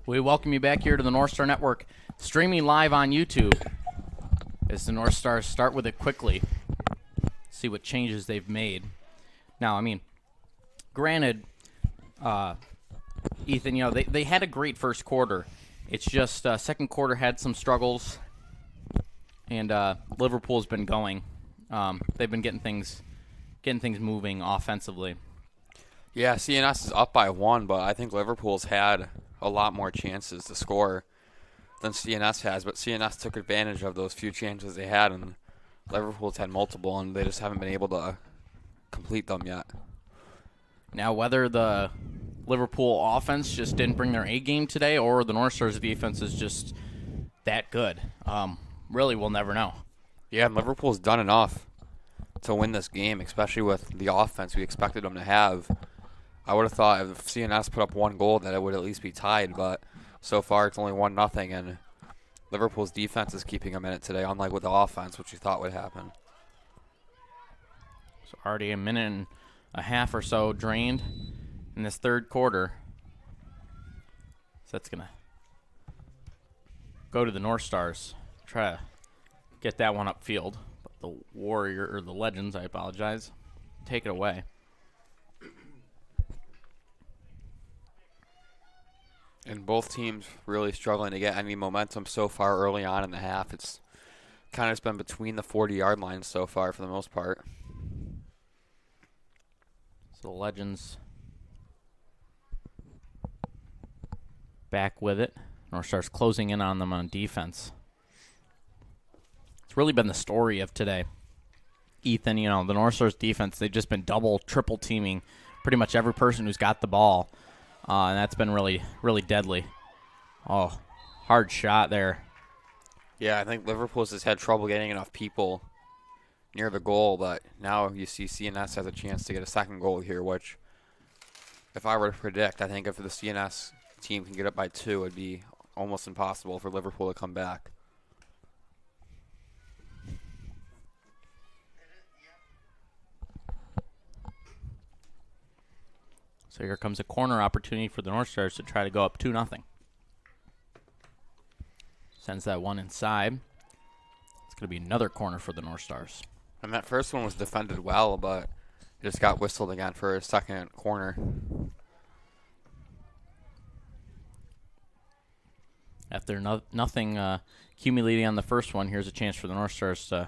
We welcome you back here to the Northstar Network, streaming live on YouTube as the North Stars start with it quickly. See what changes they've made. Now, I mean, granted, Ethan, you know, they had a great first quarter. It's just second quarter had some struggles, and Liverpool's been going. They've been getting things moving offensively. Yeah, CNS is up by 1, but I think Liverpool's had a lot more chances to score than CNS has, but CNS took advantage of those few chances they had, and Liverpool's had multiple, and they just haven't been able to complete them yet. Now, whether the Liverpool offense just didn't bring their A game today or the North Stars defense is just that good, really we'll never know. Yeah, and Liverpool's done enough to win this game, especially with the offense we expected them to have. I would have thought if CNS put up 1 goal that it would at least be tied, but so far it's only 1-0, and Liverpool's defense is keeping them in it today, unlike with the offense, which you thought would happen. So already a minute and a half or so drained in this third quarter. So that's going to go to the North Stars. Try to get that one upfield. But the Legends, I apologize, take it away. And both teams really struggling to get any momentum so far early on in the half. It's kind of just been between the 40-yard lines so far for the most part. So the Legends back with it. North Stars closing in on them on defense. It's really been the story of today. Ethan, you know, the North Stars defense, they've just been double, triple teaming pretty much every person who's got the ball. And that's been really, really deadly. Oh, hard shot there. Yeah, I think Liverpool's just had trouble getting enough people near the goal, but now you see CNS has a chance to get a second goal here, which, if I were to predict, I think if the CNS team can get up by 2, it would be almost impossible for Liverpool to come back. So here comes a corner opportunity for the North Stars to try to go up 2-0. Sends that one inside. It's going to be another corner for the North Stars. And that first one was defended well, but it just got whistled again for a second corner. After nothing accumulating on the first one, here's a chance for the North Stars to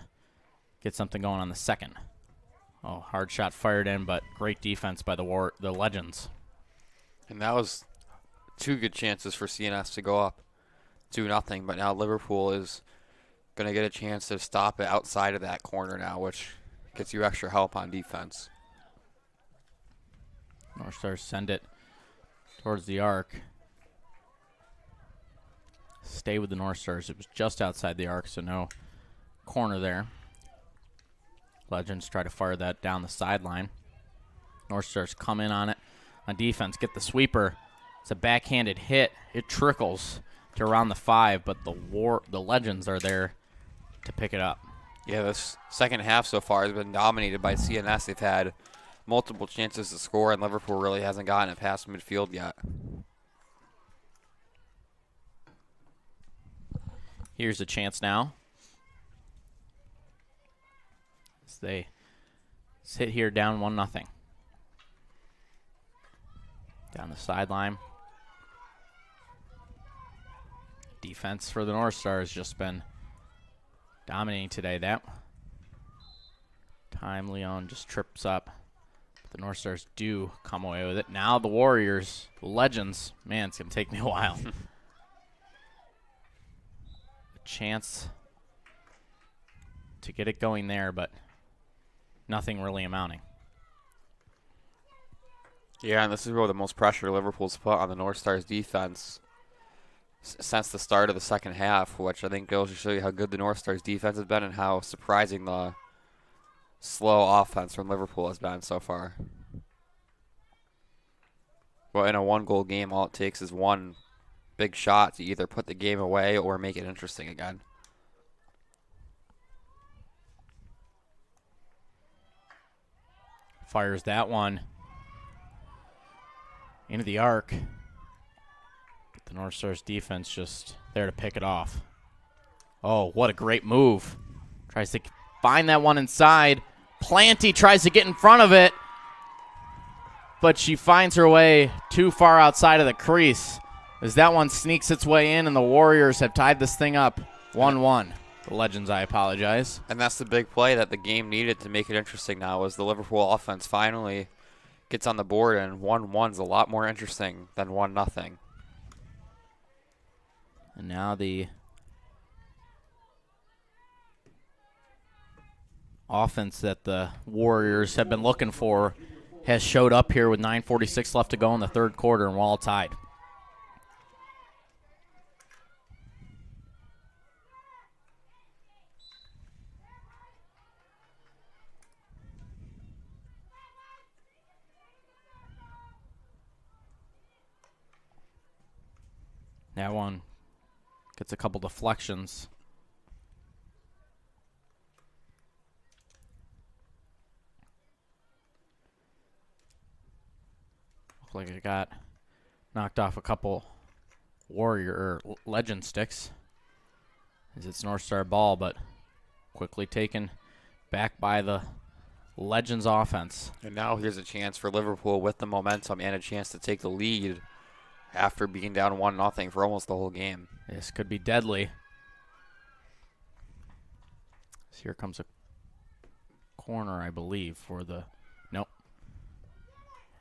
get something going on the second. Oh, hard shot fired in, but great defense by the Legends. And that was 2 good chances for CNS to go up 2-0, but now Liverpool is going to get a chance to stop it outside of that corner now, which gets you extra help on defense. North Stars send it towards the arc. Stay with the North Stars. It was just outside the arc, so no corner there. Legends try to fire that down the sideline. North Stars come in on it on defense, get the sweeper. It's a backhanded hit. It trickles to around the 5, but the Legends are there to pick it up. Yeah, this second half so far has been dominated by CNS. They've had multiple chances to score, and Liverpool really hasn't gotten it past midfield yet. Here's a chance now. As they sit here down 1-0. Down the sideline. Defense for the North Stars has just been dominating today. That time Leon just trips up. But the North Stars do come away with it. Now the Warriors, the Legends. Man, it's going to take me a while. A chance to get it going there, but nothing really amounting. Yeah, and this is really the most pressure Liverpool's put on the North Stars defense since the start of the second half, which I think goes to show you how good the North Stars defense has been and how surprising the slow offense from Liverpool has been so far. Well, in a 1-goal game, all it takes is one big shot to either put the game away or make it interesting again. Fires that one into the arc. The North Star's defense just there to pick it off. Oh, what a great move. Tries to find that one inside. Planty tries to get in front of it, but she finds her way too far outside of the crease as that one sneaks its way in, and the Warriors have tied this thing up 1-1. The Legends, I apologize. And that's the big play that the game needed to make it interesting now, was the Liverpool offense finally gets on the board, and 1-1 is a lot more interesting than 1-0. And now the offense that the Warriors have been looking for has showed up here with 9:46 left to go in the third quarter, and we're all tied. That one gets a couple deflections. Looked like it got knocked off a couple Warrior or Legend sticks as it's North Star ball, but quickly taken back by the Legends offense. And now here's a chance for Liverpool with the momentum and a chance to take the lead after being down 1-0 for almost the whole game. This could be deadly. So here comes a corner, I believe, for the... Nope.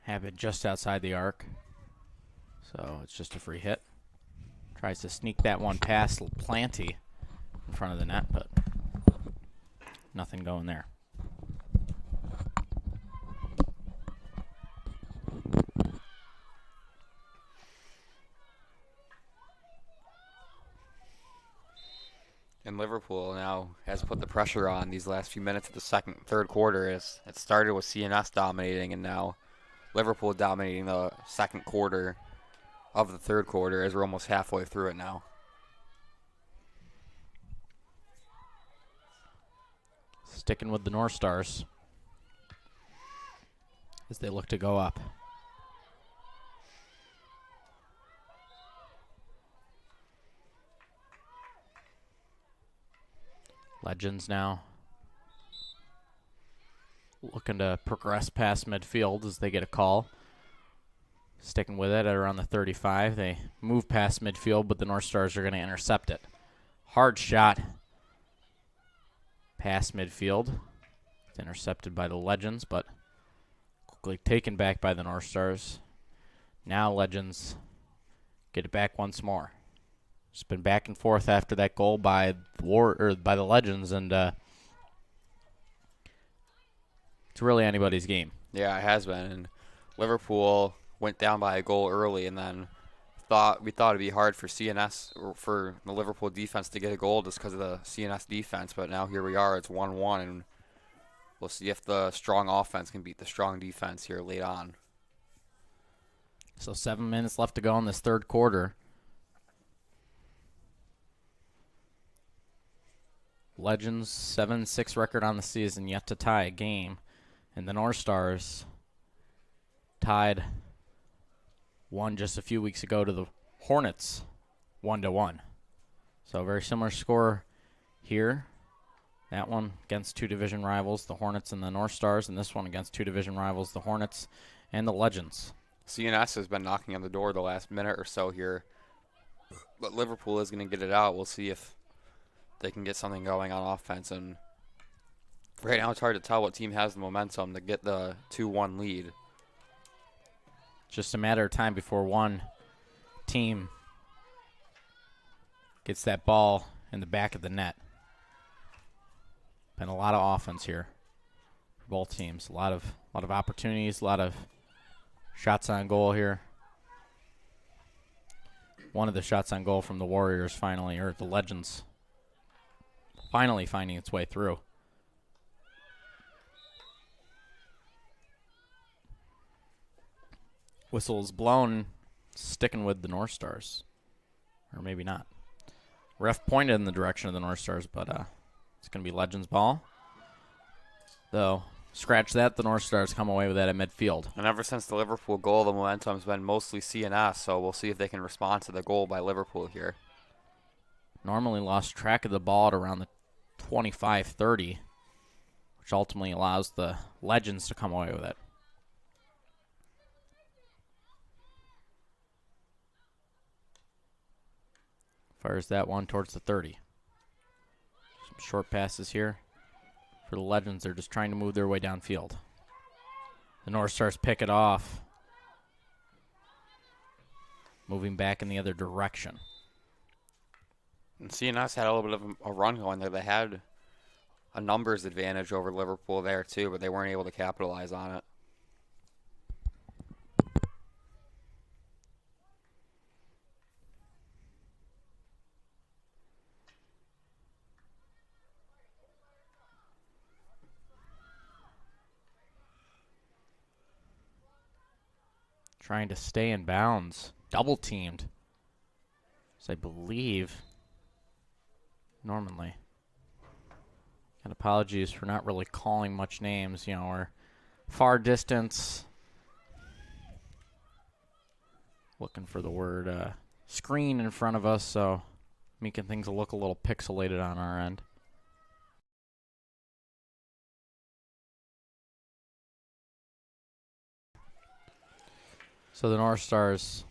Have it just outside the arc. So it's just a free hit. Tries to sneak that one past Planty in front of the net, but nothing going there. And Liverpool now has put the pressure on these last few minutes of the third quarter. It started with CNS dominating, and now Liverpool dominating the second quarter of the third quarter as we're almost halfway through it now. Sticking with the North Stars as they look to go up. Legends now looking to progress past midfield as they get a call. Sticking with it at around the 35. They move past midfield, but the North Stars are going to intercept it. Hard shot past midfield. It's intercepted by the Legends, but quickly taken back by the North Stars. Now Legends get it back once more. It's been back and forth after that goal by the Legends, and it's really anybody's game. Yeah, it has been. And Liverpool went down by a goal early, and then we thought it'd be hard for CNS or for the Liverpool defense to get a goal just because of the CNS defense. But now here we are. It's 1-1, and we'll see if the strong offense can beat the strong defense here late on. So 7 minutes left to go in this third quarter. Legends 7-6 record on the season, yet to tie a game. And the North Stars tied one just a few weeks ago to the Hornets 1-1. So a very similar score here. That one against two division rivals, the Hornets and the North Stars, and this one against two division rivals, the Hornets and the Legends. CNS has been knocking on the door the last minute or so here, but Liverpool is going to get it out. We'll see if they can get something going on offense. And right now it's hard to tell what team has the momentum to get the 2-1 lead. Just a matter of time before one team gets that ball in the back of the net. Been a lot of offense here for both teams. A lot of opportunities, a lot of shots on goal here. One of the shots on goal from the Warriors finally, or the Legends, finally finding its way through. Whistle is blown, sticking with the North Stars. Or maybe not. Ref pointed in the direction of the North Stars, but it's going to be Legends ball. Though, Scratch that, the North Stars come away with that at midfield. And ever since the Liverpool goal, the momentum's been mostly CNS, so we'll see if they can respond to the goal by Liverpool here. Normally lost track of the ball at around the 25-30, which ultimately allows the Legends to come away with it. Fires that one towards the 30. Some short passes here for the Legends. They're just trying to move their way downfield. The North Stars pick it off, moving back in the other direction. And CNS had a little bit of a run going there. They had a numbers advantage over Liverpool there too, but they weren't able to capitalize on it. Trying to stay in bounds. Double teamed. So I believe Normanley. And apologies for not really calling much names, or far distance. Looking for the word screen in front of us, so making things look a little pixelated on our end. So the North Stars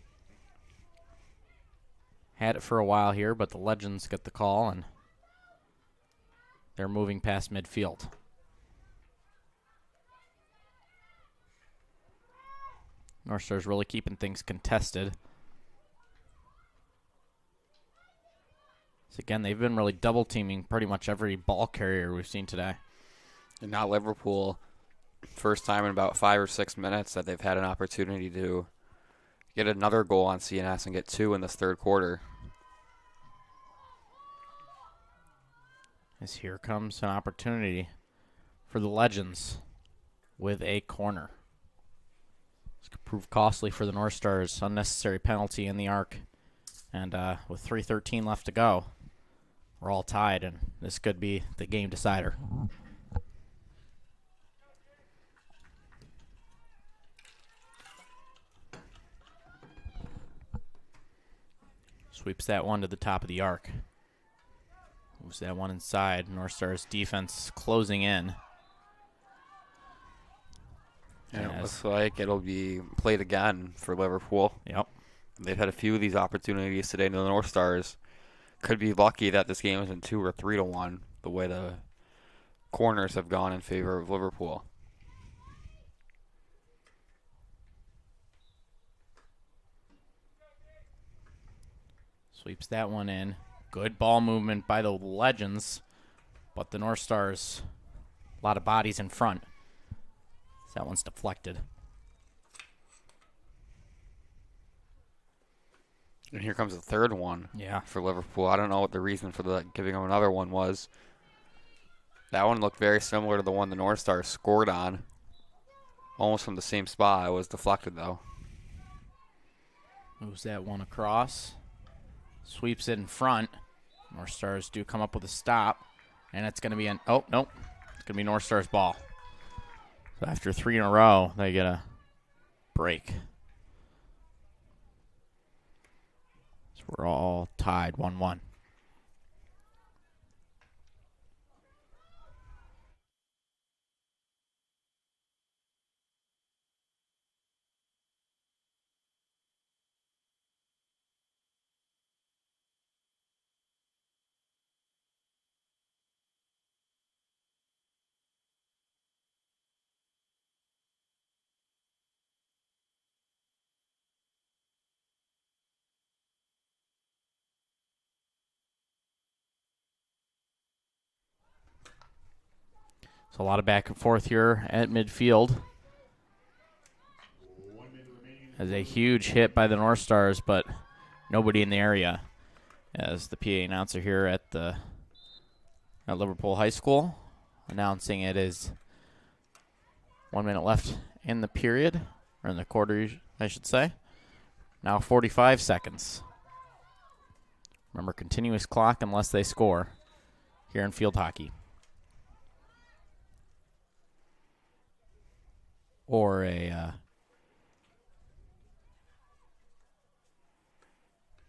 had it for a while here, but the Legends get the call, and they're moving past midfield. North Stars really keeping things contested. So again, they've been really double teaming pretty much every ball carrier we've seen today. And now Liverpool, first time in about 5 or 6 minutes that they've had an opportunity to get another goal on CNS and get 2 in this third quarter. As here comes an opportunity for the Legends with a corner. This could prove costly for the North Stars. Unnecessary penalty in the arc. And with 3:13 left to go, we're all tied, and this could be the game decider. Sweeps that one to the top of the arc. Moves that one inside. North Stars defense closing in. And it looks like it'll be played again for Liverpool. Yep. They've had a few of these opportunities today, and the North Stars could be lucky that this game isn't 2 or 3 to 1, the way the corners have gone in favor of Liverpool. Sweeps that one in. Good ball movement by the Legends, but the North Stars, a lot of bodies in front. So that one's deflected. And here comes the third one for Liverpool. I don't know what the reason for giving them another one was. That one looked very similar to the one the North Stars scored on. Almost from the same spot. It was deflected, though. Moves that one across. Sweeps it in front. North Stars do come up with a stop. And it's going to be it's going to be North Stars' ball. So after 3 in a row, they get a break. So we're all tied 1-1. So a lot of back and forth here at midfield. As a huge hit by the North Stars, but nobody in the area. As the PA announcer here at Liverpool High School announcing it is 1 minute left in the period, or in the quarter, I should say. Now 45 seconds. Remember, continuous clock unless they score here in field hockey. or a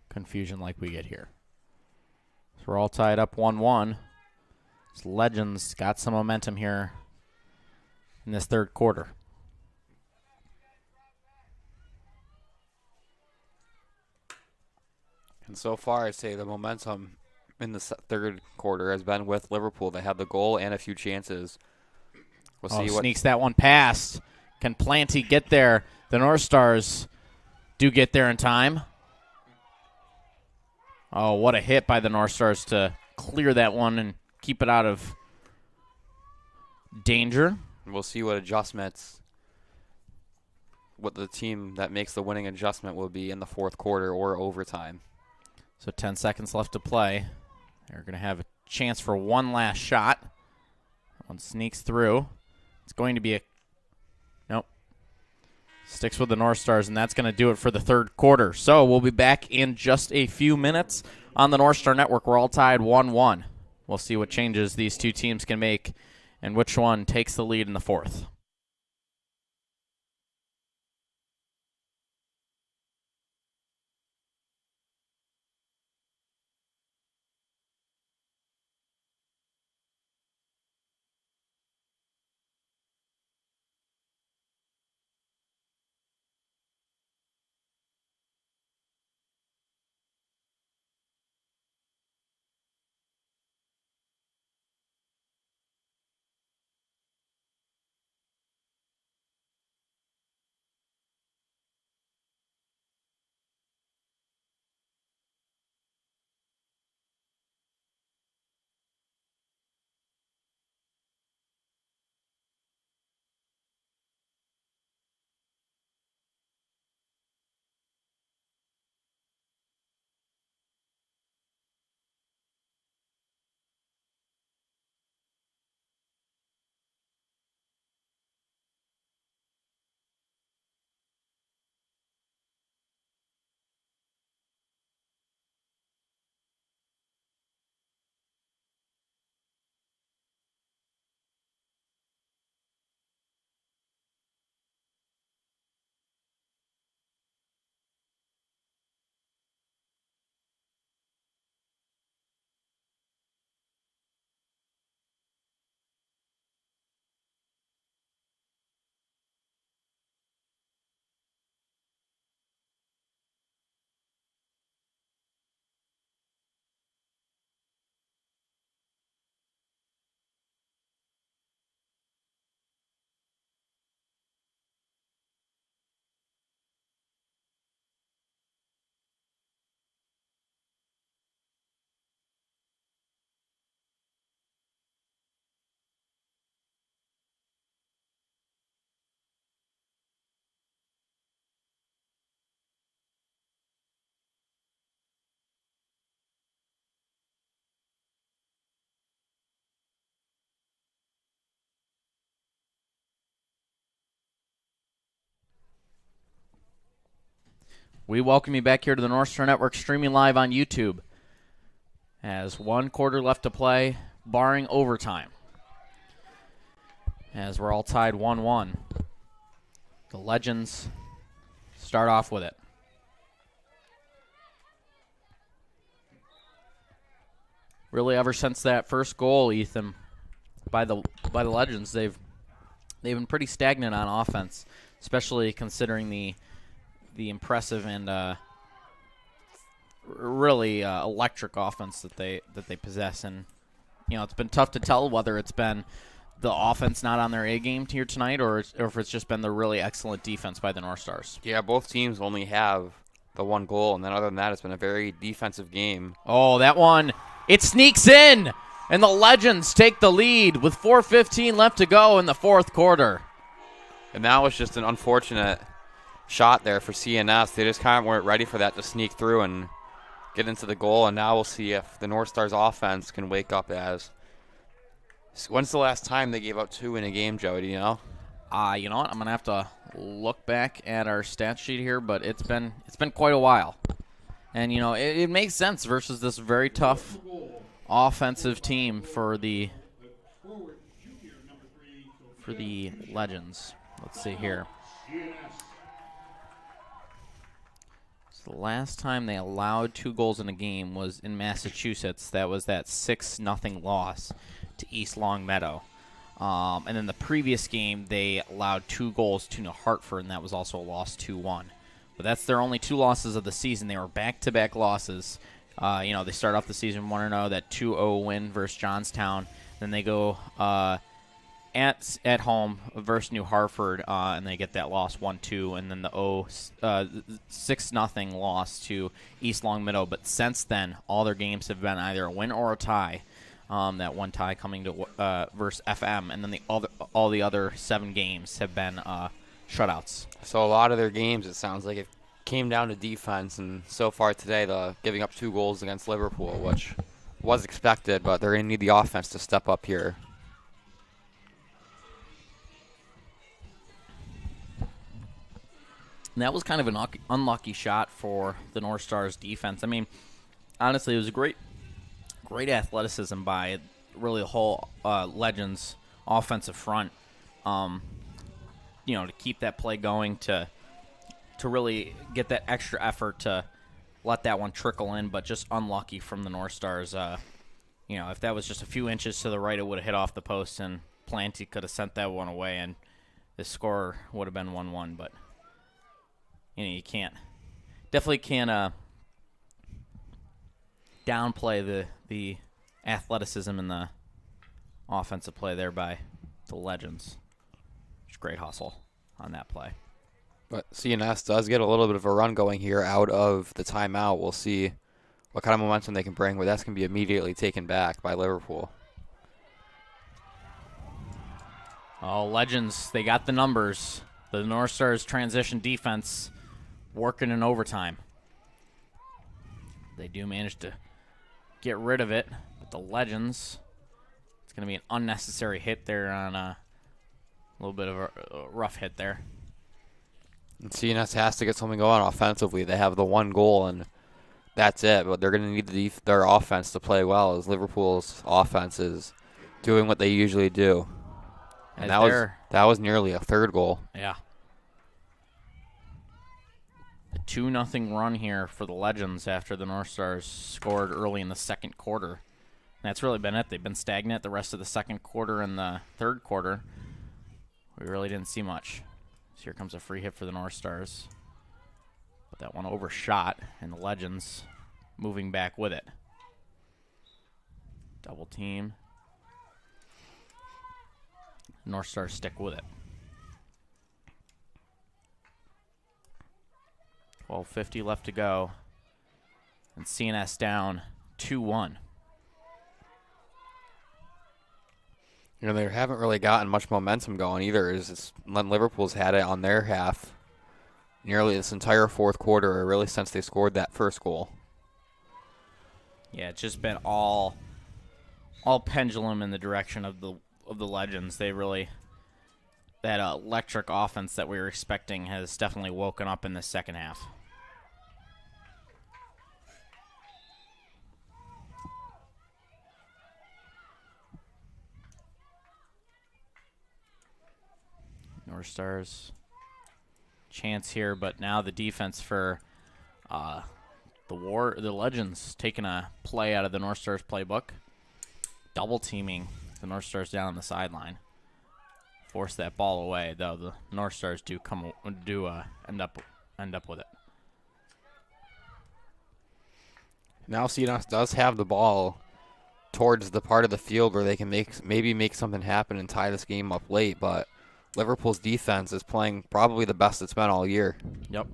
confusion like we get here. So we're all tied up 1-1. This Legends got some momentum here in this third quarter. And so far, I'd say the momentum in the third quarter has been with Liverpool. They had the goal and a few chances. We'll see what sneaks that one past. Can Planty get there? The North Stars do get there in time. Oh, what a hit by the North Stars to clear that one and keep it out of danger. We'll see what adjustments, what the team that makes the winning adjustment will be in the fourth quarter or overtime. So 10 seconds left to play. They're going to have a chance for one last shot. That one sneaks through. It's going to be a... Nope. Sticks with the North Stars, and that's going to do it for the third quarter. So we'll be back in just a few minutes on the Northstar Network. We're all tied 1-1. We'll see what changes these two teams can make and which one takes the lead in the fourth. We welcome you back here to the Northstar Network, streaming live on YouTube. As one quarter left to play, barring overtime. As we're all tied 1-1. The Legends start off with it. Really, ever since that first goal, Ethan, by the Legends, they've been pretty stagnant on offense, especially considering the impressive and really electric offense that they possess. And you know, it's been tough to tell whether it's been the offense not on their A game here tonight, or if it's just been the really excellent defense by the North Stars. Yeah, both teams only have the one goal, and then other than that, it's been a very defensive game. Oh, that one, it sneaks in, and the Legends take the lead with 4:15 left to go in the fourth quarter. And that was just an unfortunate shot there for CNS. They just kind of weren't ready for that to sneak through and get into the goal, and now we'll see if the North Stars offense can wake up. As when's the last time they gave up 2 in a game, Joey? Do you know? You know what? I'm gonna have to look back at our stat sheet here, but it's been quite a while. And you know, it makes sense versus this very tough offensive team for the Legends. Let's see here. CNS. So the last time they allowed 2 goals in a game was in Massachusetts. That was that 6-0 loss to East Longmeadow. And then the previous game, they allowed 2 goals to New Hartford, and that was also a loss 2-1. But that's their only 2 losses of the season. They were back-to-back losses. They start off the season 1-0, that 2-0 win versus Johnstown. Then they go at home versus New Hartford, and they get that loss 1-2, and then the 6-0 loss to East Longmeadow. But since then, all their games have been either a win or a tie. That one tie coming to versus FM, and then all the other 7 games have been shutouts. So a lot of their games, it sounds like it came down to defense, and so far today, the giving up 2 goals against Liverpool, which was expected, but they're going to need the offense to step up here. And that was kind of an unlucky shot for the North Star's defense. I mean, honestly, it was a great athleticism by really the whole Legends offensive front. To keep that play going, to really get that extra effort to let that one trickle in, but just unlucky from the North Stars. If that was just a few inches to the right, it would have hit off the post, and Planty could have sent that one away, and the score would have been 1-1. But you definitely can't downplay the athleticism and the offensive play there by the Legends. It's great hustle on that play. But CNS does get a little bit of a run going here out of the timeout. We'll see what kind of momentum they can bring, but that's going to be immediately taken back by Liverpool. Oh, Legends, they got the numbers. The North Stars transition defense working in overtime. They do manage to get rid of it, but the Legends, it's going to be an unnecessary hit there on a little bit of a rough hit there. And CNS has to get something going offensively. They have the 1 goal, and that's it. But they're going to need their offense to play well, as Liverpool's offense is doing what they usually do. And that was nearly a 3rd goal. Yeah. A 2-0 run here for the Legends after the North Stars scored early in the 2nd quarter. And that's really been it. They've been stagnant the rest of the 2nd quarter and the 3rd quarter. We really didn't see much. So here comes a free hit for the North Stars. But that one overshot, and the Legends moving back with it. Double team. North Stars stick with it. 12:50 left to go. And CNS down 2-1. They haven't really gotten much momentum going either. Liverpool's had it on their half nearly this entire 4th quarter, or really since they scored that 1st goal. Yeah, it's just been all pendulum in the direction of the Legends. They really, that electric offense that we were expecting has definitely woken up in the 2nd half. North Stars chance here, but now the defense for the Legends taking a play out of the North Stars playbook, double teaming the North Stars down on the sideline, force that ball away. Though the North Stars do end up with it. Now CNS does have the ball towards the part of the field where they can maybe make something happen and tie this game up late, but Liverpool's defense is playing probably the best it's been all year. Yep.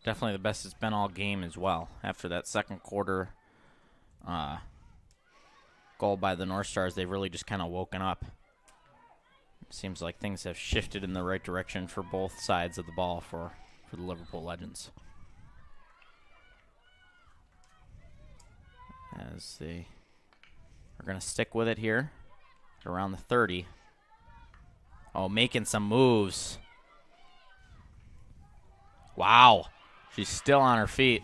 Definitely the best it's been all game as well. After that 2nd quarter goal by the North Stars, they've really just kind of woken up. It seems like things have shifted in the right direction for both sides of the ball for the Liverpool Legends. As they are going to stick with it here around the 30. Oh, making some moves. Wow. She's still on her feet.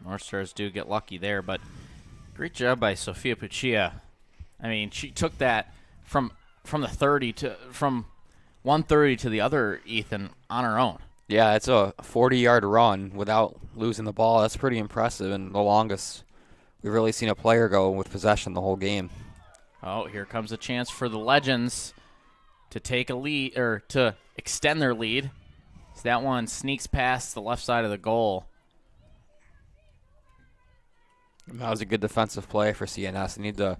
North Stars do get lucky there, but great job by Sophia Puccia. I mean, she took that from the 130 to the other, Ethan, on her own. Yeah, it's a 40-yard run without losing the ball. That's pretty impressive, and the longest we've really seen a player go with possession the whole game. Oh, here comes a chance for the Legends to take a lead, or to extend their lead. So that one sneaks past the left side of the goal. That was a good defensive play for CNS. They need to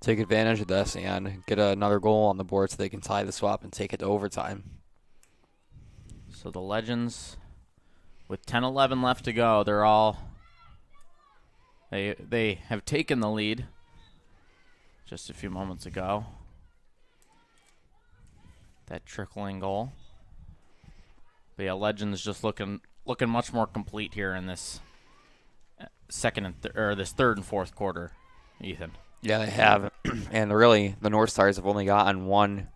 take advantage of this and get another goal on the board so they can tie this up and take it to overtime. So the Legends, with 10-11 left to go, they're all they have taken the lead just a few moments ago. That trickling goal. But yeah, Legends just looking much more complete here in this this third and fourth quarter, Ethan. Yeah, they have. And really, the North Stars have only gotten one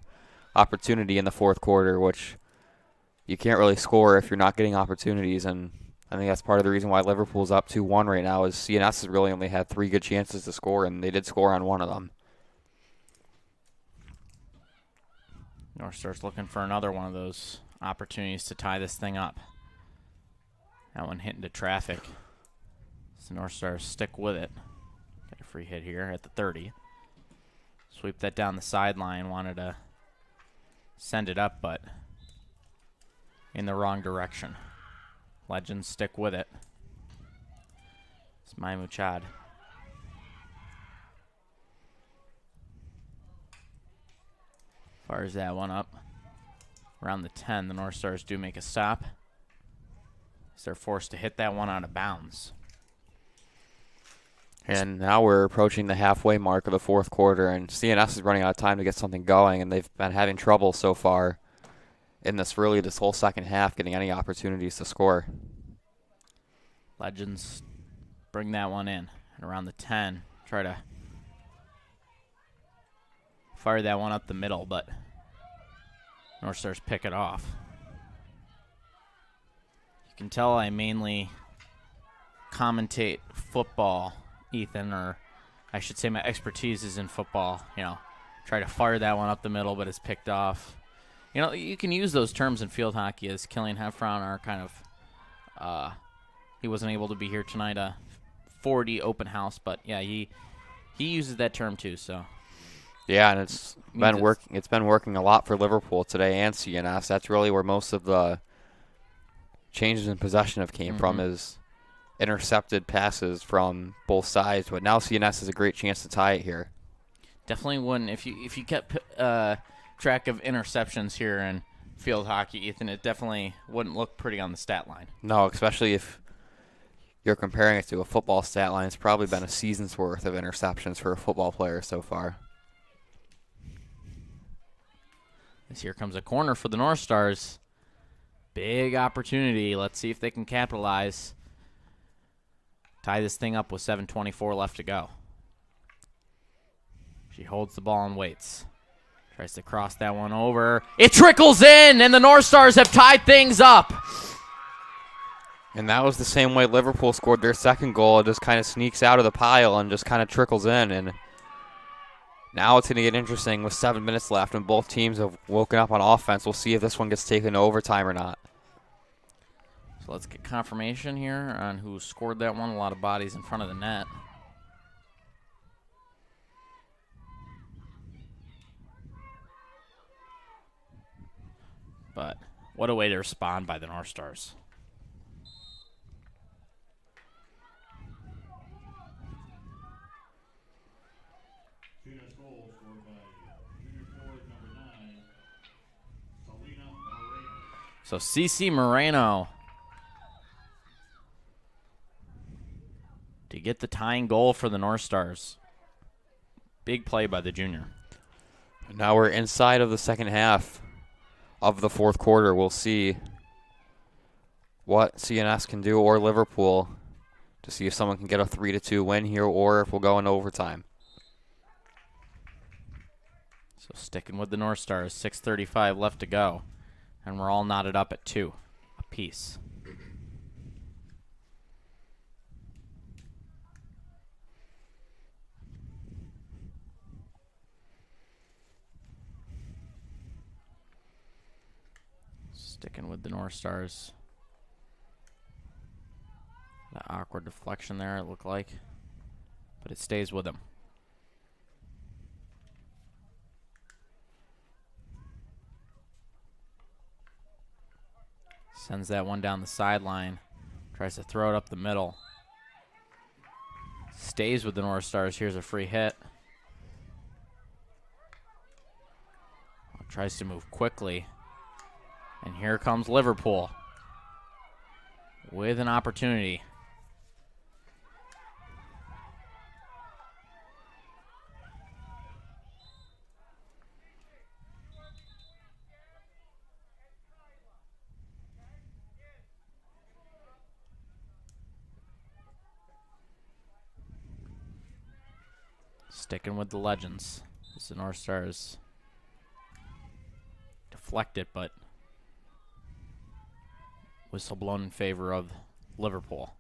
opportunity in the fourth quarter, which you can't really score if you're not getting opportunities. And I think that's part of the reason why Liverpool's up 2-1 right now is CNS has really only had 3 good chances to score, and they did score on one of them. North Stars looking for another one of those opportunities to tie this thing up. That one hit into traffic. So North Stars stick with it. Got a free hit here at the 30. Sweep that down the sideline. Wanted to send it up, but in the wrong direction. Legends stick with it. It's Mai Muchad. Fires that one up. Around the 10, the North Stars do make a stop. So they're forced to hit that one out of bounds. And now we're approaching the halfway mark of the fourth quarter, and CNS is running out of time to get something going, and they've been having trouble so far in this whole second half getting any opportunities to score. Legends bring that one in. And around the 10, try to fire that one up the middle, but North Stars pick it off. You can tell I mainly commentate football, Ethan, or I should say my expertise is in football. You know, try to fire that one up the middle, but it's picked off. You know, you can use those terms in field hockey, as Killian Heffron are kind of, he wasn't able to be here tonight, 40 open house, but yeah, he uses that term too, so. Yeah, and it's been working a lot for Liverpool today and CNS. That's really where most of the changes in possession have came from, is intercepted passes from both sides. But now CNS has a great chance to tie it here. Definitely wouldn't if you kept track of interceptions here in field hockey, Ethan. It definitely wouldn't look pretty on the stat line. No, especially if you're comparing it to a football stat line. It's probably been a season's worth of interceptions for a football player so far. Here comes a corner for the North Stars. Big opportunity. Let's see if they can capitalize. Tie this thing up with 7:24 left to go. She holds the ball and waits. Tries to cross that one over. It trickles in, and the North Stars have tied things up. And that was the same way Liverpool scored their second goal. It just kind of sneaks out of the pile and just kind of trickles in. And now it's going to get interesting with 7 minutes left, and both teams have woken up on offense. We'll see if this one gets taken to overtime or not. So let's get confirmation here on who scored that one. A lot of bodies in front of the net. But what a way to respond by the North Stars. So CC Moreno to get the tying goal for the North Stars. Big play by the junior. Now we're inside of the second half of the fourth quarter. We'll see what CNS can do, or Liverpool, to see if someone can get a 3-2 win here, or if we'll go into overtime. So sticking with the North Stars, 6:35 left to go. And we're all knotted up at 2 apiece. Sticking with the North Stars. That awkward deflection there, it looked like. But it stays with them. Sends that one down the sideline. Tries to throw it up the middle. Stays with the North Stars. Here's a free hit. Tries to move quickly. And here comes Liverpool with an opportunity. Sticking with the Legends. As the North Stars deflect it, but whistle blown in favor of Liverpool.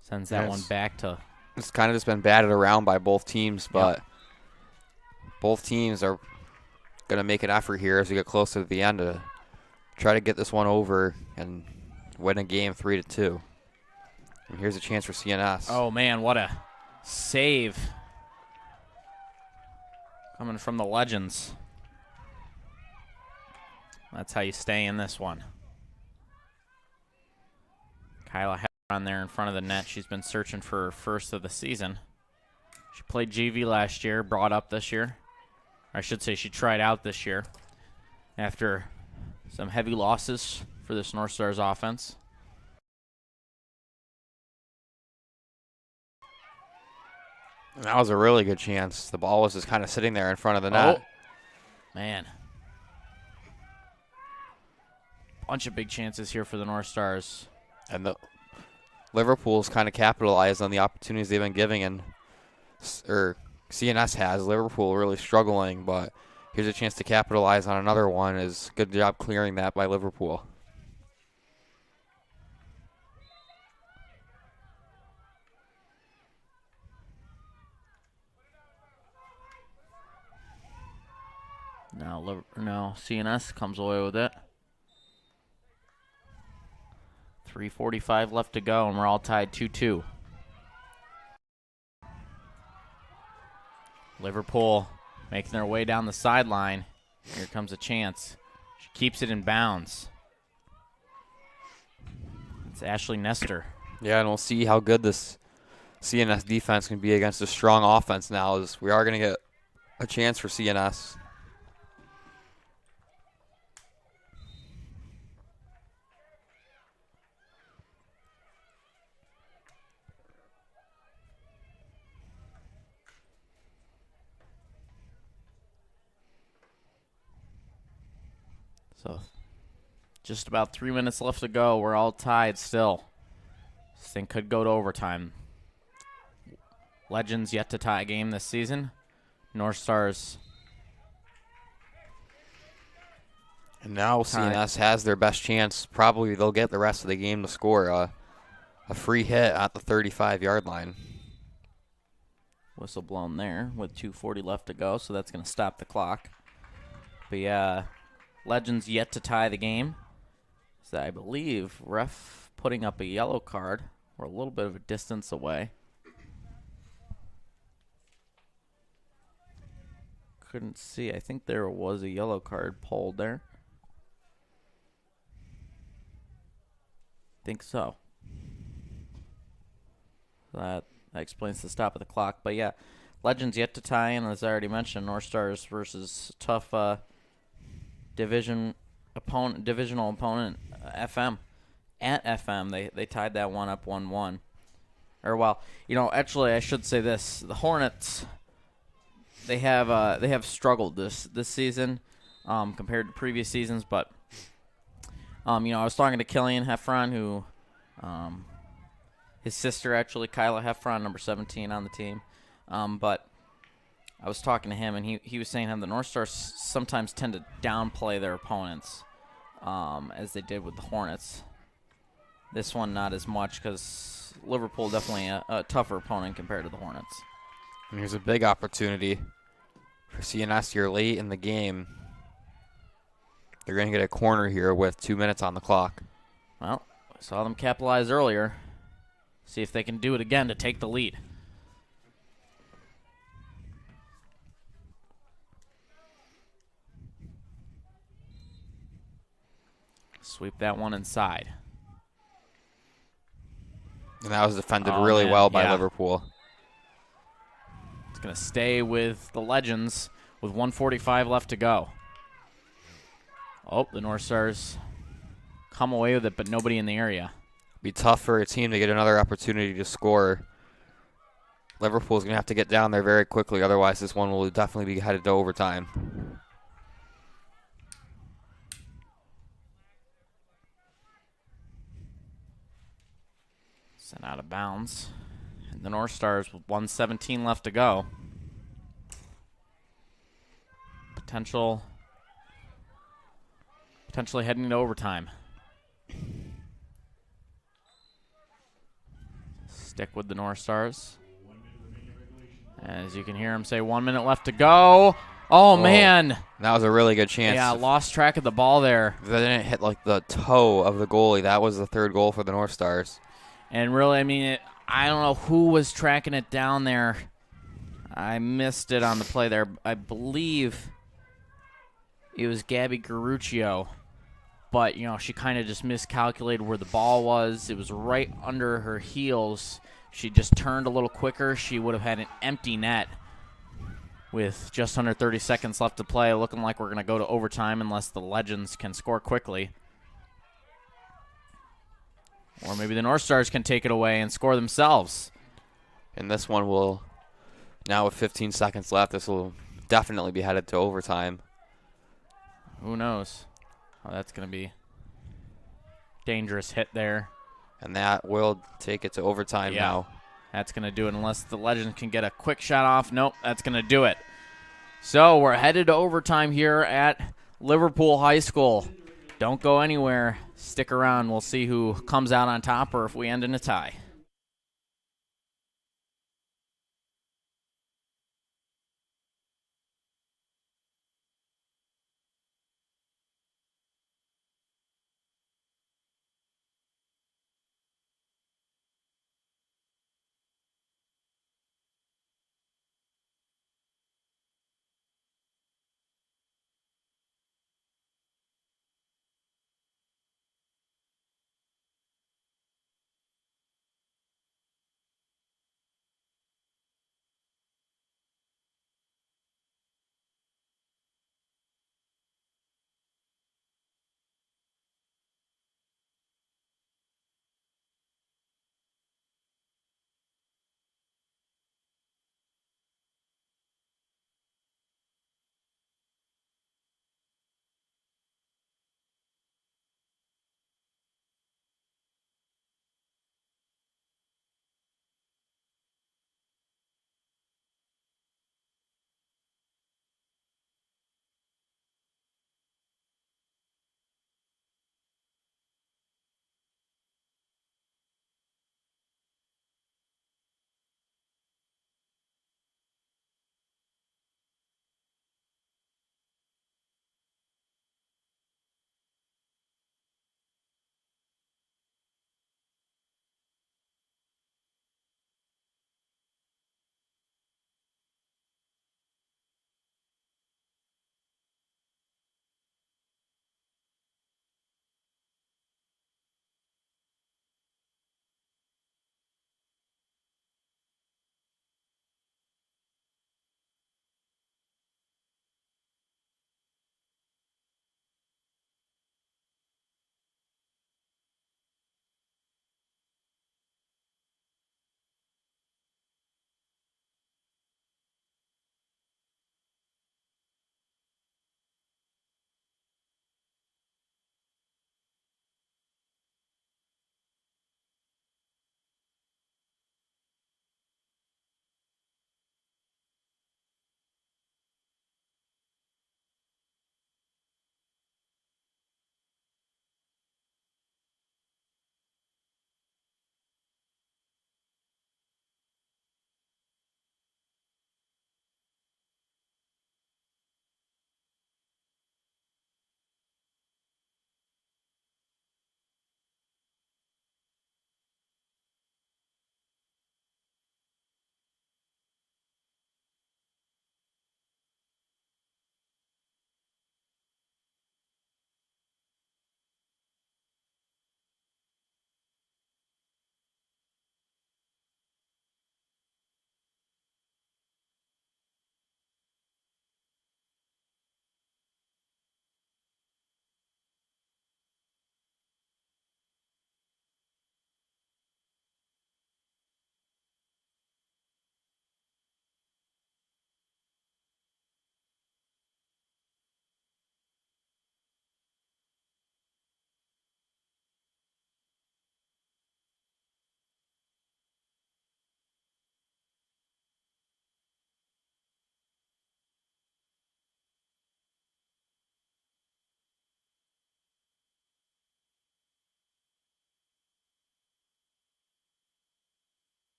Sends that one back to... It's kind of just been batted around by both teams, but both teams are going to make an effort here as we get closer to the end to try to get this one over and win a game 3-2. And here's a chance for CNS. Oh, man, what a save. Coming from the Legends. That's how you stay in this one. Kyla Heffron there in front of the net. She's been searching for her first of the season. She played JV last year, brought up this year. Or I should say she tried out this year after some heavy losses for this North Stars offense. That was a really good chance. The ball was just kind of sitting there in front of the net. Oh, man. Bunch of big chances here for the North Stars. And the Liverpool's kind of capitalized on the opportunities they've been giving, and CNS has. Liverpool really struggling, but here's a chance to capitalize on another one. Is good job clearing that by Liverpool. Now CNS comes away with it. 3:45 left to go, and we're all tied 2-2. Liverpool making their way down the sideline. Here comes a chance. She keeps it in bounds. It's Ashley Nestor. Yeah, and we'll see how good this CNS defense can be against a strong offense now, as we are going to get a chance for CNS. So just about 3 minutes left to go. We're all tied still. This thing could go to overtime. Legends yet to tie a game this season. North Stars. And now CNS has their best chance. Probably they'll get the rest of the game to score a free hit at the 35-yard line. Whistle blown there with 2:40 left to go, so that's going to stop the clock. But yeah, Legends yet to tie the game. So I believe ref putting up a yellow card. We're a little bit of a distance away. Couldn't see. I think there was a yellow card pulled there. Think so. That explains the stop of the clock. But yeah, Legends yet to tie in, as I already mentioned. North Stars versus tough divisional opponent FM. At FM, they tied that one up 1-1. Or well, actually I should say this: the Hornets, they have struggled this season compared to previous seasons. But I was talking to Killian Heffron, who his sister actually, Kyla Heffron, number 17 on the team. But I was talking to him, and he was saying how the North Stars sometimes tend to downplay their opponents, as they did with the Hornets. This one not as much, because Liverpool definitely a tougher opponent compared to the Hornets. And here's a big opportunity for CNS here late in the game They're going to get a corner here with 2 minutes on the clock. Well, I saw them capitalize earlier. See if they can do it again to take the lead. Sweep that one inside. And that was defended really well by Liverpool. It's going to stay with the Legends with 1:45 left to go. Oh, the North Stars come away with it, but nobody in the area. Be tough for a team to get another opportunity to score. Liverpool's going to have to get down there very quickly, otherwise this one will definitely be headed to overtime. Sent out of bounds. And the North Stars with 1:17 left to go. Potentially heading to overtime. Stick with the North Stars. As you can hear him say, 1 minute left to go. Oh, man. That was a really good chance. Yeah, lost track of the ball there. That didn't hit like the toe of the goalie. That was the third goal for the North Stars. And really, I mean, I don't know who was tracking it down there. I missed it on the play there. I believe it was Gabby Garuccio. But, you know, she kind of just miscalculated where the ball was. It was right under her heels. She just turned a little quicker. She would have had an empty net with just under 30 seconds left to play. Looking like we're going to go to overtime unless the Legends can score quickly. Or maybe the North Stars can take it away and score themselves. And this one will, now with 15 seconds left, this will definitely be headed to overtime. Who knows? Oh, that's going to be dangerous hit there. And that will take it to overtime now. That's going to do it unless the Legends can get a quick shot off. Nope, that's going to do it. So we're headed to overtime here at Liverpool High School. Don't go anywhere. Stick around. We'll see who comes out on top or if we end in a tie.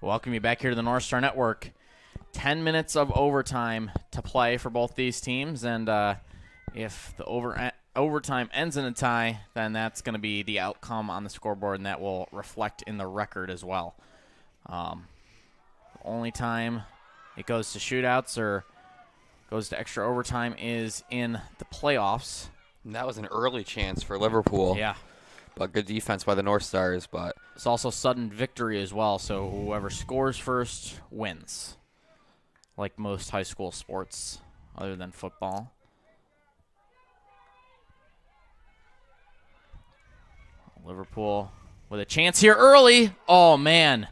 Welcome you back here to the Northstar Network. 10 minutes of overtime to play for both these teams, and if the overtime ends in a tie, then that's going to be the outcome on the scoreboard, and that will reflect in the record as well. The only time it goes to shootouts or goes to extra overtime is in the playoffs. And that was an early chance for Liverpool. Yeah. But good defense by the North Stars. But it's also sudden victory as well, so whoever scores first wins, like most high school sports other than football. Liverpool with a chance here early. Oh, man.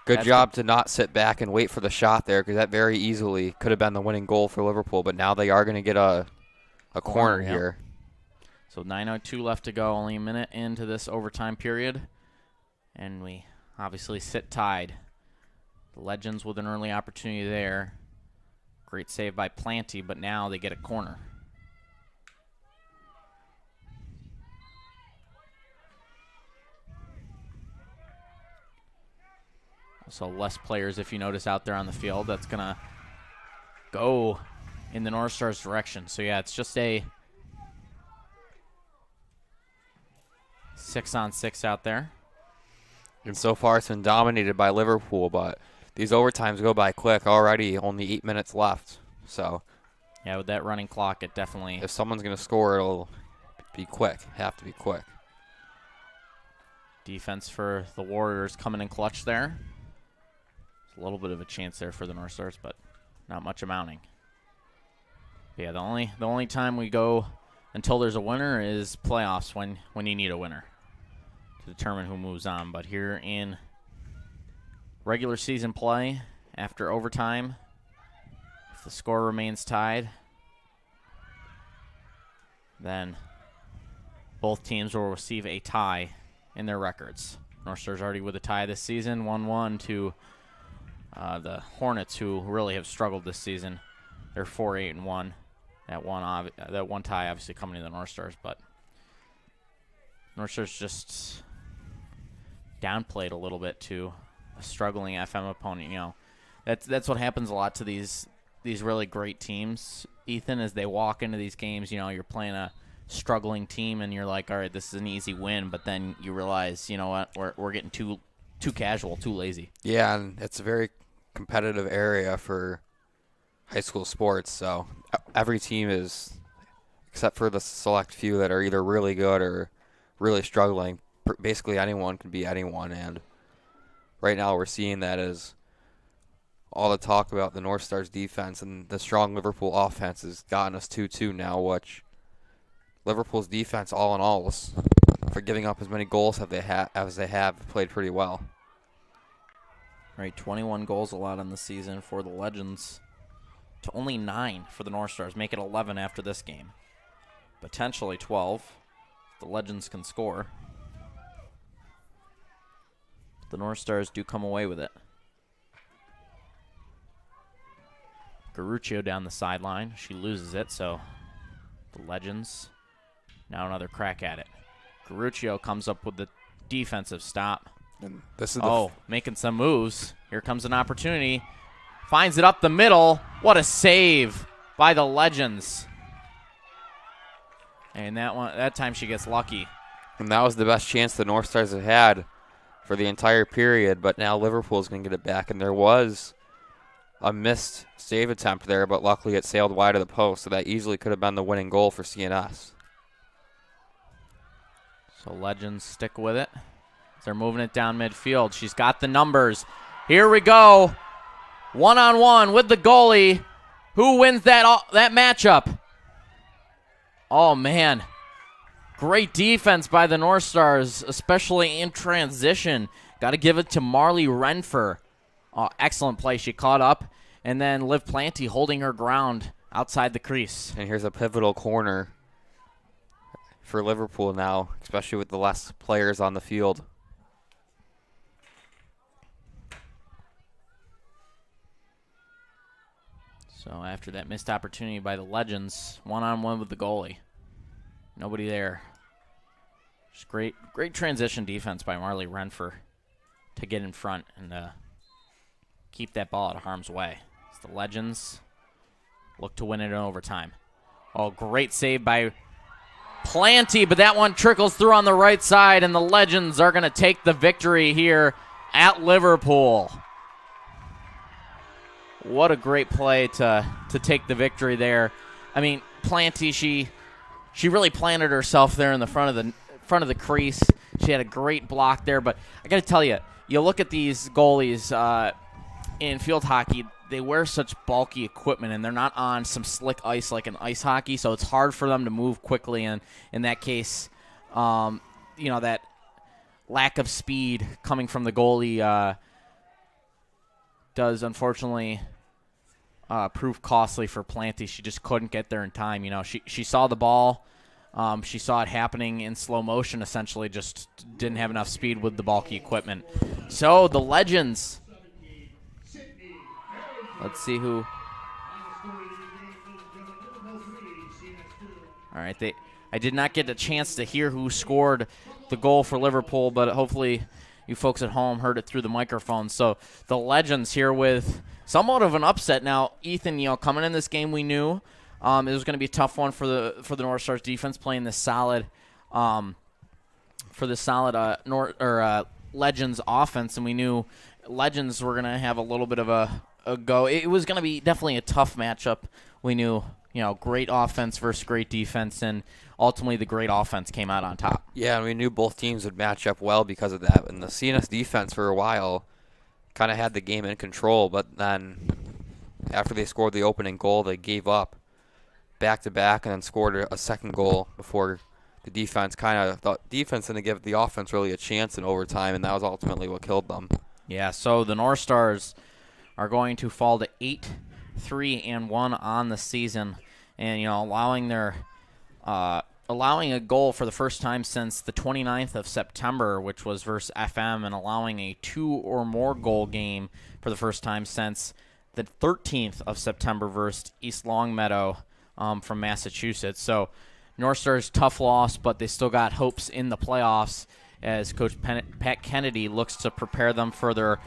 Good job to not sit back and wait for the shot there, because that very easily could have been the winning goal for Liverpool. But now they are going to get a corner here. So 9:02 left to go, only a minute into this overtime period. And we obviously sit tied. The Legends with an early opportunity there. Great save by Planty, but now they get a corner. So less players, if you notice, out there on the field. That's going to go in the North Star's direction. So, yeah, it's just a 6-on-6 out there. And so far it's been dominated by Liverpool, but these overtimes go by quick already. Only 8 minutes left. So, yeah, with that running clock, it definitely... if someone's going to score, it'll be quick. Have to be quick. Defense for the Warriors coming in clutch there. A little bit of a chance there for the North Stars, but not much amounting. Yeah, the only time we go until there's a winner is playoffs, when you need a winner to determine who moves on. But here in regular season play, after overtime, if the score remains tied, then both teams will receive a tie in their records. North Stars already with a tie this season, 1-1 to the Hornets, who really have struggled this season. They're 4-8-1. That one tie obviously coming to the North Stars, but North Stars just downplayed a little bit to a struggling FM opponent. You know, that's what happens a lot to these really great teams, Ethan, as they walk into these games. You know, you're playing a struggling team, and you're like, all right, this is an easy win, but then you realize, you know what, we're getting too casual, too lazy. Yeah, and it's a very competitive area for high school sports, so every team is, except for the select few that are either really good or really struggling, basically anyone can be anyone. And right now we're seeing that as all the talk about the North Stars defense and the strong Liverpool offense has gotten us 2-2 now, which Liverpool's defense, all in all, for giving up as many goals as they have, played pretty well. Right, 21 goals allowed on the season for the Legends to only 9 for the North Stars. Make it 11 after this game. Potentially 12 if the Legends can score. The North Stars do come away with it. Garuccio down the sideline. She loses it, so the Legends now another crack at it. Garuccio comes up with the defensive stop. And this is making some moves. Here comes an opportunity. Finds it up the middle. What a save by the Legends. And that time she gets lucky. And that was the best chance the North Stars have had for the entire period, but now Liverpool's going to get it back. And there was a missed save attempt there, but luckily it sailed wide of the post, so that easily could have been the winning goal for CNS. So Legends stick with it. They're moving it down midfield. She's got the numbers. Here we go. One-on-one with the goalie. Who wins that matchup? Oh, man. Great defense by the North Stars, especially in transition. Got to give it to Marley Renfer. Oh, excellent play. She caught up. And then Liv Planty holding her ground outside the crease. And here's a pivotal corner for Liverpool now, especially with the less players on the field. So after that missed opportunity by the Legends, one-on-one with the goalie. Nobody there. Just great transition defense by Marley Renfer to get in front and keep that ball out of harm's way. As the Legends look to win it in overtime. Oh, great save by Planty, but that one trickles through on the right side, and the Legends are going to take the victory here at Liverpool. What a great play to take the victory there. I mean, Planty, she really planted herself there in the front of the crease. She had a great block there, but I got to tell you, you look at these goalies in field hockey, they wear such bulky equipment, and they're not on some slick ice like in ice hockey, so it's hard for them to move quickly. And in that case, that lack of speed coming from the goalie does unfortunately prove costly for Planty. She just couldn't get there in time. She saw the ball. She saw it happening in slow motion, essentially, just didn't have enough speed with the bulky equipment. So the Legends, let's see who. All right, I did not get a chance to hear who scored the goal for Liverpool, but hopefully you folks at home heard it through the microphone. So the Legends here with somewhat of an upset. Now, Ethan, coming in this game, we knew it was going to be a tough one for the North Stars defense, playing this solid Legends offense, and we knew Legends were going to have a little bit of a go. It was going to be definitely a tough matchup. We knew, great offense versus great defense, and ultimately the great offense came out on top. Yeah, and we knew both teams would match up well because of that. And the CNS defense for a while kind of had the game in control, but then after they scored the opening goal, they gave up back-to-back and then scored a second goal before the defense didn't give the offense really a chance in overtime, and that was ultimately what killed them. Yeah, so the North Stars are going to fall to 8-3-1 on the season, and allowing a goal for the first time since the 29th of September, which was versus FM, and allowing a 2 or more goal game for the first time since the 13th of September versus East Longmeadow from Massachusetts. So North Stars, tough loss, but they still got hopes in the playoffs as Coach Pat Kennedy looks to prepare them for their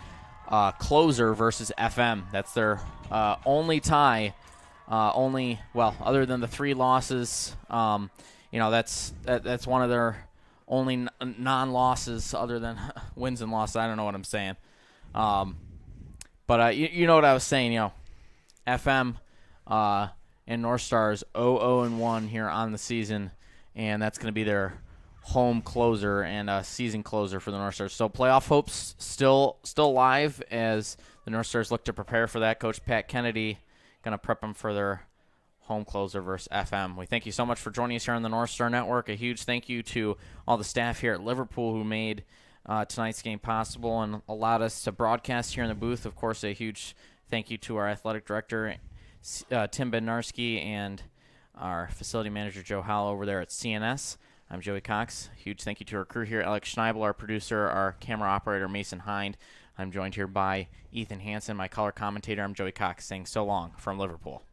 closer versus FM. That's their only tie. Other than the 3 losses, that's one of their only non-losses other than wins and losses. I don't know what I'm saying. But you know what I was saying, FM and North Stars 0-1 here on the season, and that's going to be their home closer and a season closer for the North Stars. So playoff hopes still alive as the North Stars look to prepare for that. Coach Pat Kennedy going to prep them for their home closer versus FM. We thank you so much for joining us here on the Northstar Network. A huge thank you to all the staff here at Liverpool who made tonight's game possible and allowed us to broadcast here in the booth. Of course, a huge thank you to our athletic director, Tim Bednarski, and our facility manager, Joe Howell, over there at CNS. I'm Joey Cox. Huge thank you to our crew here, Alex Schneibel, our producer, our camera operator, Mason Hind. I'm joined here by Ethan Hansen, my color commentator. I'm Joey Cox saying so long from Liverpool.